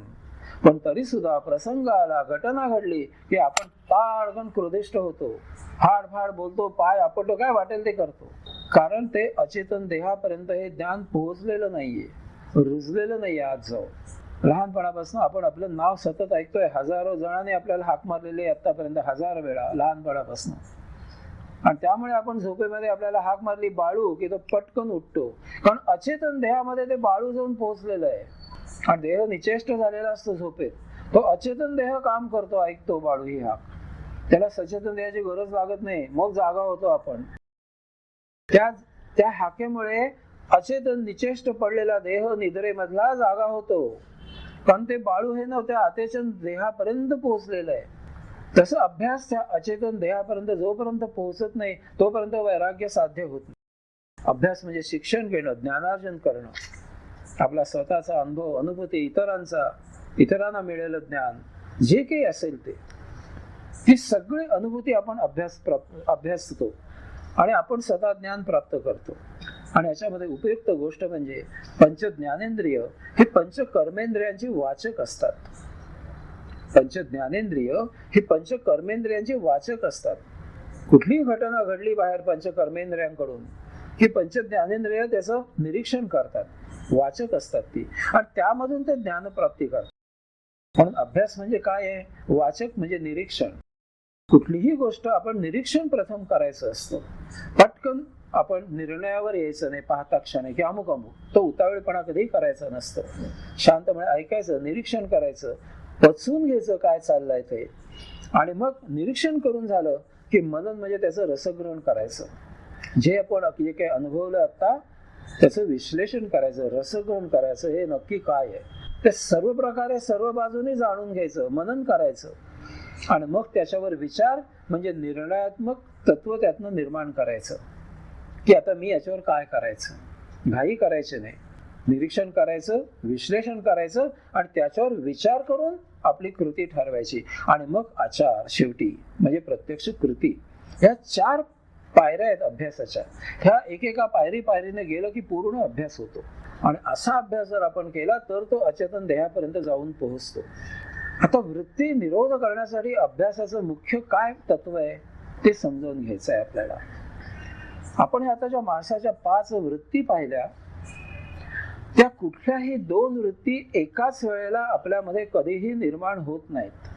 पण तरी सुद्धा प्रसंग आला, घटना घडली की आपण ताडकन क्रोधिष्ठ होतो, फाड बोलतो, पाय आपटतो, काय वाटेल ते करतो. कारण ते अचेतन देहापर्यंत हे ज्ञान पोहोचलेलं नाहीये, रुजलेलं नाहीये. आज जाऊ लहानपणापासून आपण आपलं नाव सतत ऐकतोय. हजारो जणांनी आपल्याला हाक मारलेली आहे आतापर्यंत, 1000 वेळा लहानपणापासून. आणि त्यामुळे आपण झोपेमध्ये आपल्याला हाक मारली बाळू की तो पटकन उठतो. कारण अचेतन देहामध्ये ते बाळू जाऊन पोहोचलेलं आहे. आणि देह निचेष्ट झालेला असतो झोपेत. तो अचेतन देह काम करतो, ऐकतो बाळू ही हाक. त्याला सचेतन देहाची गरज लागत नाही, मग जागा होतो आपण. त्या हाकेमुळे अचेतन निचेष्ट पडलेला देह निद्रेमधला जागा होतो. पण ते बाळू हे ना त्या अचेतन देहापर्यंत पोहोचलेलं आहे. तसं अभ्यास त्या अचेतन देहापर्यंत जोपर्यंत पोहोचत नाही तोपर्यंत वैराग्य साध्य होत नाही. अभ्यास म्हणजे शिक्षण घेणं, ज्ञानार्जन करणं. आपला स्वतःचा अनुभव, अनुभूती, इतरांना मिळेलं ज्ञान, जे काही असेल ते, ती सगळी अनुभूती आपण अभ्यासतो आणि आपण स्वतः ज्ञान प्राप्त करतो. आणि याच्यामध्ये उपयुक्त गोष्ट म्हणजे पंच ज्ञानेंद्रिय हे पंच कर्मेंद्रियांची वाचक असतात. पंच ज्ञानेंद्रिय ही पंच कर्मेंद्रियांची वाचक असतात. कुठलीही घटना घडली बाहेर पंच कर्मेंद्रियांकडून ही पंच ज्ञानेंद्रिय त्याचं निरीक्षण करतात, वाचक असतात ती, आणि त्यामधून ते ज्ञानप्राप्ती करतात. म्हणून अभ्यास म्हणजे काय आहे? वाचक म्हणजे निरीक्षण. कुठलीही गोष्ट आपण निरीक्षण प्रथम करायचं असतं. पटकन आपण निर्णयावर यायचं नाही पाहता क्षणी की अमुक अमुक, तो उतावळेपणा कधीही करायचा नसतं. शांतपणे ऐकायचं, निरीक्षण करायचं, पचवून घ्यायचं काय चाललंय ते, आणि मग निरीक्षण करून झालं की मनन म्हणजे त्याचं रसग्रहण करायचं. जे आपण जे काही अनुभवलं आता त्याचं विश्लेषण करायचं, रसग्रहण करायचं, हे नक्की काय आहे ते सर्व प्रकारे सर्व बाजूने जाणून घ्यायचं, मनन करायचं, आणि मग त्याच्यावर विचार म्हणजे निर्णयात्मक तत्व त्यातनं निर्माण करायचं की आता मी याच्यावर काय करायचं. घाई करायचे नाही, निरीक्षण करायचं, विश्लेषण करायचं, आणि त्याच्यावर विचार करून आपली कृती ठरवायची, आणि मग आचार शेवटी म्हणजे प्रत्यक्ष कृती. ह्या 4 पायऱ्या आहेत अभ्यासाच्या. ह्या एकेका पायरीने गेलं की पूर्ण अभ्यास होतो, आणि असा अभ्यास जर आपण केला तर तो अचेतन देहापर्यंत जाऊन पोहोचतो. आता वृत्ती निरोध करण्यासाठी अभ्यासाचं मुख्य काय तत्व आहे ते समजावून घ्यायचं आहे आपल्याला. आपण आता ज्या माणसाच्या 5 वृत्ती पाहिल्या, त्या कुठल्याही 2 वृत्ती एकाच वेळेला आपल्यामध्ये कधीही निर्माण होत नाहीत.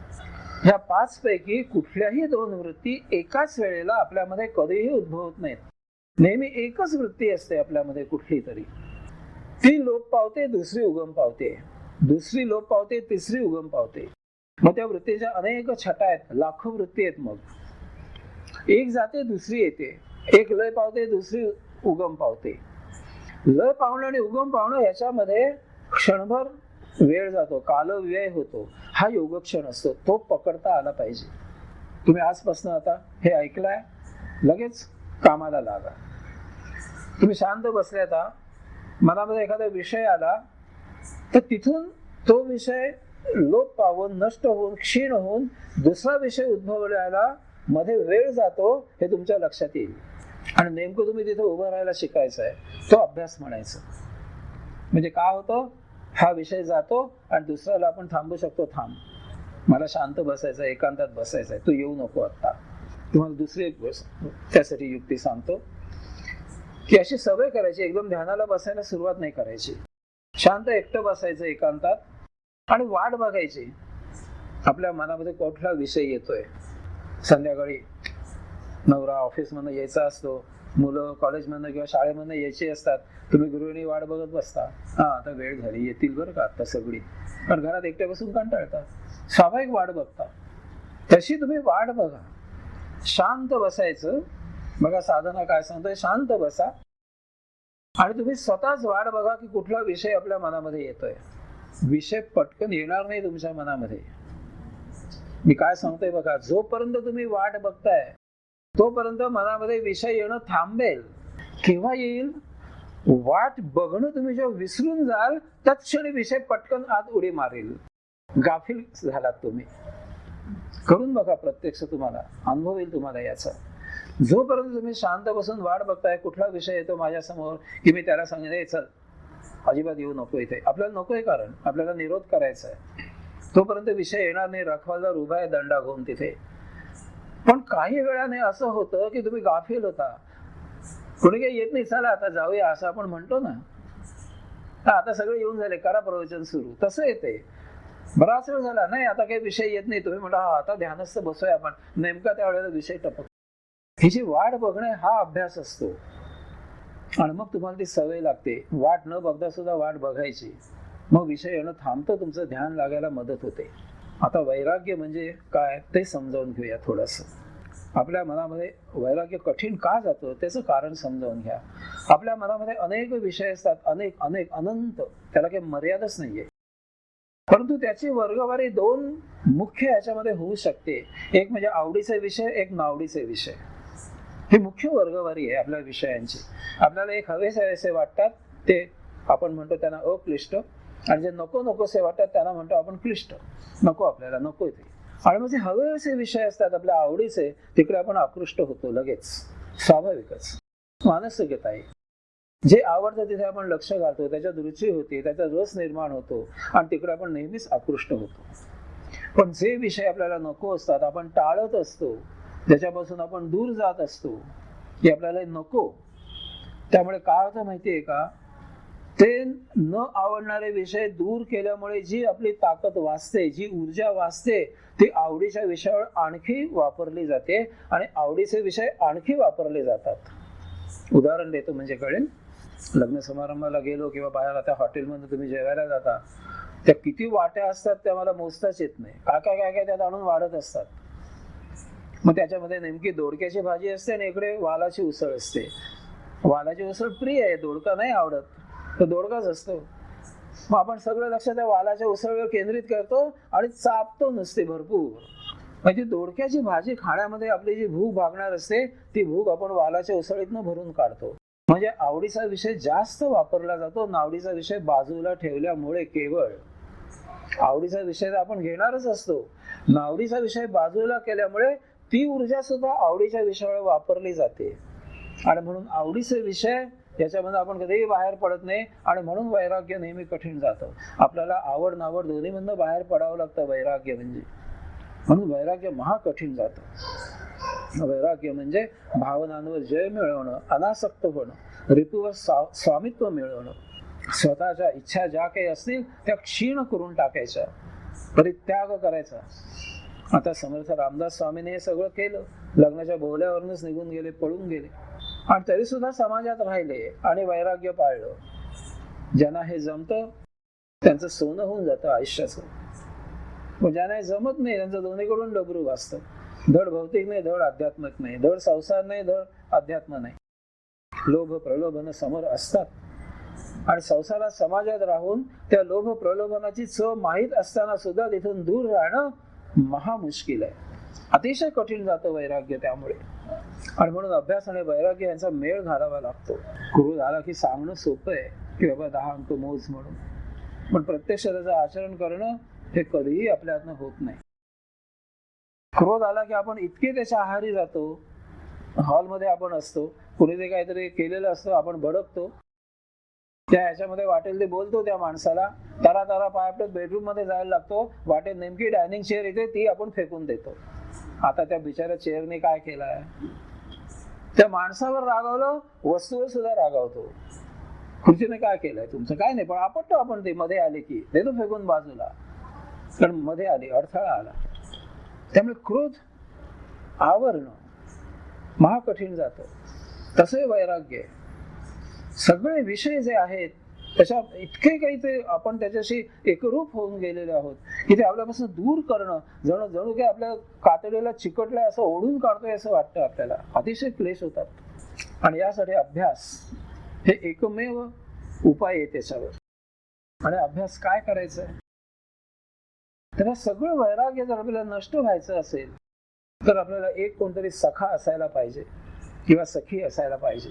ह्या 5 पैकी कुठल्याही 2 वृत्ती एकाच वेळेला आपल्यामध्ये कधीही उद्भवत नाहीत. नेहमी एकच वृत्ती असते आपल्यामध्ये कुठली तरी, ती लोप पावते, दुसरी उगम पावते, दुसरी लोप पावते, तिसरी उगम पावते. मग त्या वृत्तीच्या अनेक छटा आहेत, लाखो वृत्ती आहेत. मग एक जाते दुसरी येते, एक लय पावते दुसरी उगम पावते. लय पावणं आणि उगम पावणं याच्यामध्ये क्षणभर वेळ जातो, कालव्यय होतो. हा योगक्षण असतो, तो पकडता आला पाहिजे. तुम्ही आजपासून आता हे ऐकलाय, लगेच कामाला लागा. तुम्ही शांत बसले, आता मनामध्ये एखादा विषय आला तर तिथून तो विषय लोप पावून, नष्ट होऊन, क्षीण होऊन दुसरा विषय उद्भवल्याला मध्ये वेळ जातो, हे तुमच्या लक्षात येईल. आणि नेमकं तुम्ही तिथे उभं राहायला शिकायचं आहे, तो अभ्यास म्हणायचं. म्हणजे काय होतं, हा विषय जातो आणि दुसऱ्याला आपण थांबू शकतो. थांब, मला शांत बसायचं, एकांतात बसायचं आहे, तू येऊ नको आता. तुम्हाला दुसरी एक त्यासाठी युक्ती सांगतो की अशी सवय करायची, एकदम ध्यानाला बसायला सुरुवात नाही करायची. शांत एकटं बसायचं एकांतात आणि वाट बघायची आपल्या मनामध्ये कुठला विषय येतोय. संध्याकाळी नवरा ऑफिसमधनं यायचा असतो, मुलं कॉलेजमधनं किंवा शाळेमधनं यायची असतात, तुम्ही गृहिणी वाट बघत बसता. हा आता वेळ झाली, येतील बरं का आता सगळी, पण घरात एकट्या बसून कंटाळतात, स्वाभाविक वाट बघता. तशी तुम्ही वाट बघा, शांत बसायचं. बघा साधना काय सांगतोय, शांत बसा आणि तुम्ही स्वतःच वाट बघा की कुठला विषय आपल्या मनामध्ये येतोय. विषय पटकन येणार नाही तुमच्या मनामध्ये. मी काय सांगतोय बघा, जोपर्यंत तुम्ही वाट बघताय तोपर्यंत मनामध्ये विषय येणं थांबेल. केव्हा येईल? वाट बघणं तुम्ही जेव्हा विसरून जाल त्याच क्षणी विषय पटकन आत उडी मारेल. गाफील झालात तुम्ही. करून बघा, प्रत्यक्ष तुम्हाला अनुभव येईल तुम्हाला याचा. जोपर्यंत तुम्ही शांत बसून वाट बघताय कुठला विषय येतो माझ्या समोर की मी त्याला सांगेन चल अजिबात येऊ नको इथे, आपल्याला नकोय, कारण आपल्याला निरोध करायचा आहे, तोपर्यंत विषय येणार नाही. रखवालदार उभा आहे दंडा घेऊन तिथे. पण काही वेळाने असं होतं की तुम्ही गाफील होता, कोणी काही येत नाही, चला आता जाऊया असं आपण म्हणतो ना, आता सगळे येऊन झाले, करा प्रवचन सुरू, तसं येते. बराच वेळ झाला नाही, आता काही विषय येत नाही, तुम्ही म्हणता आता ध्यानस्थ बसूया आपण, नेमका त्यावेळेला विषय टपक. ही जी वाट बघणे हा अभ्यास असतो, आणि मग तुम्हाला ती सवय लागते. वाट न बघता सुद्धा वाट बघायची, मग विषय येणं थांबतं, तुमचं ध्यान लागायला मदत होते. आता वैराग्य म्हणजे काय ते समजावून घेऊया थोडंसं. आपल्या मनामध्ये वैराग्य कठीण का जातं त्याचं कारण समजावून घ्या. आपल्या मनामध्ये अनेक विषय असतात, अनेक अनेक अनंत, त्याला काही मर्यादाच नाहीये. परंतु त्याची वर्गवारी 2 मुख्य ह्याच्यामध्ये होऊ शकते. एक म्हणजे आवडीचे विषय, एक नावडीचे विषय. ही मुख्य वर्गवारी आहे आपल्या विषयांची. आपल्याला एक हवेसे वाटतात ते आपण म्हणतो त्यांना अक्लिष्ट, आणि जे नको नकोसे वाटतात त्यांना म्हणतो आपण क्लिष्ट. नको, आपल्याला नको ते. आणि म्हणजे हवेसे विषय असतात आपल्या आवडीचे, तिकडे आपण आकृष्ट होतो लगेच, स्वाभाविकच. मानसिकता आहे. जे आवडतं तिथे आपण लक्ष घालतो, त्याच्यात रुची होते, त्याचा रस निर्माण होतो, आणि तिकडे आपण नेहमीच आकृष्ट होतो. पण जे विषय आपल्याला नको असतात, आपण टाळत असतो, ज्याच्यापासून आपण दूर जात असतो, ते आपल्याला नको. त्यामुळे काय होतं माहितीये का, ते न आवडणारे विषय दूर केल्यामुळे जी आपली ताकद वाचते, जी ऊर्जा वाचते, ती आवडीच्या विषयावर आणखी वापरली जाते आणि आवडीचे विषय आणखी वापरले जातात. उदाहरण देतो म्हणजे कळेल. लग्न समारंभाला गेलो किंवा बाहेर आता हॉटेलमध्ये तुम्ही जेवायला जाता, त्या किती वाट्या असतात त्या मला मोजताच येत नाही. काय काय काय काय त्यात आणून वाढत असतात. मग त्याच्यामध्ये नेमकी दोडक्याची भाजी असते आणि इकडे वालाची उसळ असते. वालाची उसळ प्रिय आहे, दोडका नाही आवडत, तर दोडकाच असतो. मग आपण सगळं लक्ष त्या वालाच्या उसळीवर केंद्रित करतो आणि चापतो नुसते भरपूर. म्हणजे दोडक्याची भाजी खाण्यामध्ये आपली जी भूक भागणार असते, ती भूक आपण वालाच्या उसळीतनं भरून काढतो. म्हणजे आवडीचा विषय जास्त वापरला जातो. नावडीचा विषय बाजूला ठेवल्यामुळे, केवळ आवडीचा विषय तर आपण घेणारच असतो, नावडीचा विषय बाजूला केल्यामुळे ती ऊर्जा सुद्धा आवडीच्या विषयावर वापरली जाते. आणि म्हणून आवडीचे विषय याच्यामध्ये आपण कधीही बाहेर पडत नाही आणि म्हणून वैराग्य नेहमी कठीण जातं. आपल्याला आवड नावड दोन्हीमधनं बाहेर पडावं लागतं वैराग्य म्हणजे. म्हणून वैराग्य महाकठीण जातं. वैराग्य म्हणजे भावनांवर जय मिळवणं, अनासक्त होणं, ऋतूवर स्वामित्व मिळवणं, स्वतःच्या इच्छा ज्या काही असतील त्या क्षीण करून टाकायच्या, परित्याग करायचा. आता समर्थ रामदास स्वामीने हे सगळं केलं. लग्नाच्या बोहल्यावरूनच निघून गेले, पळून गेले, आणि तरी सुद्धा समाजात राहिले आणि वैराग्य पाळलं. ज्यांना हे जमतं त्यांचं सोनं होऊन जातं आयुष्याचं. पण ज्यांना हे जमत नाही त्यांचं दोन्हीकडून डबरू वाजतं. धड भौतिक नाही, धड आध्यात्मिक नाही, धड संसार नाही, धड अध्यात्म नाही. लोभ प्रलोभन समोर असतात आणि संसारात समाजात राहून त्या लोभ प्रलोभनाची चव माहीत असताना सुद्धा तिथून दूर राहणं महामुश्किल आहे. अतिशय कठीण जातं वैराग्य त्यामुळे. आणि म्हणून अभ्यास आणि वैराग्य यांचा मेळ घालावा लागतो. क्रोध आला की सांगणं सोपं आहे की बाबा 10 अंक मोज म्हणून, पण प्रत्यक्ष त्याचं आचरण करणं हे कधीही आपल्या हातनं होत नाही. क्रोध आला की आपण इतके त्याच्या आहारी जातो. हॉलमध्ये आपण असतो, कुणी ते काहीतरी केलेलं असतं, आपण भडकतो, त्या ह्याच्यामध्ये वाटेल ते बोलतो त्या माणसाला, तारा तारा पाय आपल्या बेडरूम मध्ये जायला लागतो. वाटेल नेमकी डायनिंग चेअर येते, ती आपण फेकून देतो. आता त्या बिचाऱ्या चेअरने काय केलंय, त्या माणसावर रागावलं, वस्तूवर सुद्धा रागावतो. खुर्चीने काय केलंय, तुमचं काय नाही, पण आपटतो आपण ते. मध्ये आले की देतो फेकून बाजूला, कारण मध्ये आली, अडथळा आला. त्यामुळे क्रोध आवरणं महाकठीण जातं. तसे वैराग्य, सगळे विषय जे आहेत त्याच्या इतके काही ते आपण त्याच्याशी एकरूप होऊन गेलेले आहोत की ते आपल्यापासून दूर करणं जणू काही आपल्या कातडीला चिकटलंय असं ओढून काढतोय असं वाटतं आपल्याला. अतिशय क्लेश होतात. आणि यासाठी अभ्यास हे एकमेव उपाय आहे त्याच्यावर. आणि अभ्यास काय करायचं आहे, तेव्हा सगळं वैराग्य जर आपल्याला नष्ट व्हायचं असेल तर आपल्याला एक कोणतरी सखा असायला पाहिजे किंवा सखी असायला पाहिजे.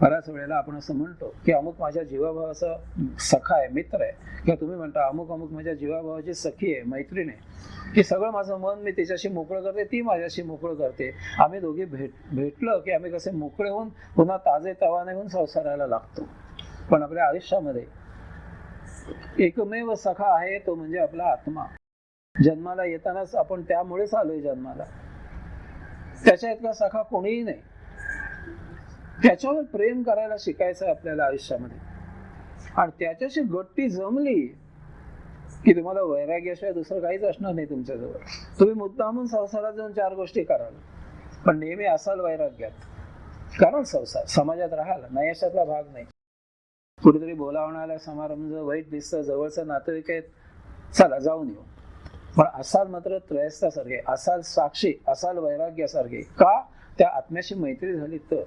बऱ्याच वेळेला आपण असं म्हणतो की अमुक माझ्या जीवाभावाचा सखा आहे, मित्र आहे, किंवा तुम्ही म्हणता अमुक अमुक माझ्या जीवाभावाची सखी आहे, मैत्रीण आहे, की सगळं माझं मन मी तिच्याशी मोकळं करते, ती माझ्याशी मोकळं करते. आम्ही दोघे भेटलं की आम्ही कसे मोकळे होऊन पुन्हा ताजे तवाने होऊन संसाराला लागतो. पण आपल्या आयुष्यामध्ये एकमेव सखा आहे, तो म्हणजे आपला आत्मा. जन्माला येतानाच आपण त्यामुळेच आलोय जन्माला. त्याच्या इतका सखा कोणीही नाही. त्याच्यावर प्रेम करायला शिकायचं आपल्याला आयुष्यामध्ये. आणि त्याच्याशी गट्टी जमली की तुम्हाला वैराग्याशिवाय दुसरं काहीच असणार नाही तुमच्याजवळ. तुम्ही मुद्दामून संसारात जाऊन 4 गोष्टी कराल, पण नेहमी असाल वैराग्यात. कारण संसार समाजात राहाल नाही अशातला भाग नाही. कुठेतरी बोलावणारा समारंभ वाईट दिसतं, जवळचं नातेवाईक आहेत, चला जाऊन येऊ, पण असाल मात्र त्रयस्थासारखे, असाल साक्षी, असाल वैराग्यासारखे. का? त्या आत्म्याशी मैत्री झाली तर.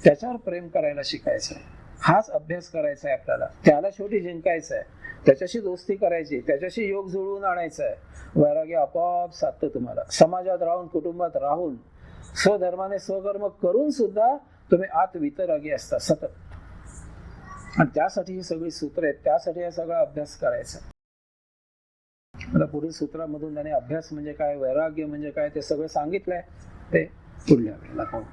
त्याच्यावर प्रेम करायला शिकायचं आहे. हाच अभ्यास करायचा आहे आपल्याला. त्याला शेवटी जिंकायचं आहे, त्याच्याशी दोस्ती करायची, त्याच्याशी योग जुळवून आणायचा आहे. वैराग्य आपोआप साधतं तुम्हाला. समाजात राहून, कुटुंबात राहून, स्वधर्माने स्वकर्म करून सुद्धा तुम्ही आत वितरागी असता सतत. आणि त्यासाठी ही सगळी सूत्र आहेत, त्यासाठी हा सगळा अभ्यास करायचा. मला पुढील सूत्रामधून त्याने अभ्यास म्हणजे काय, वैराग्य म्हणजे काय ते सगळं सांगितलंय. ते पुढल्या वेळेला पाहू.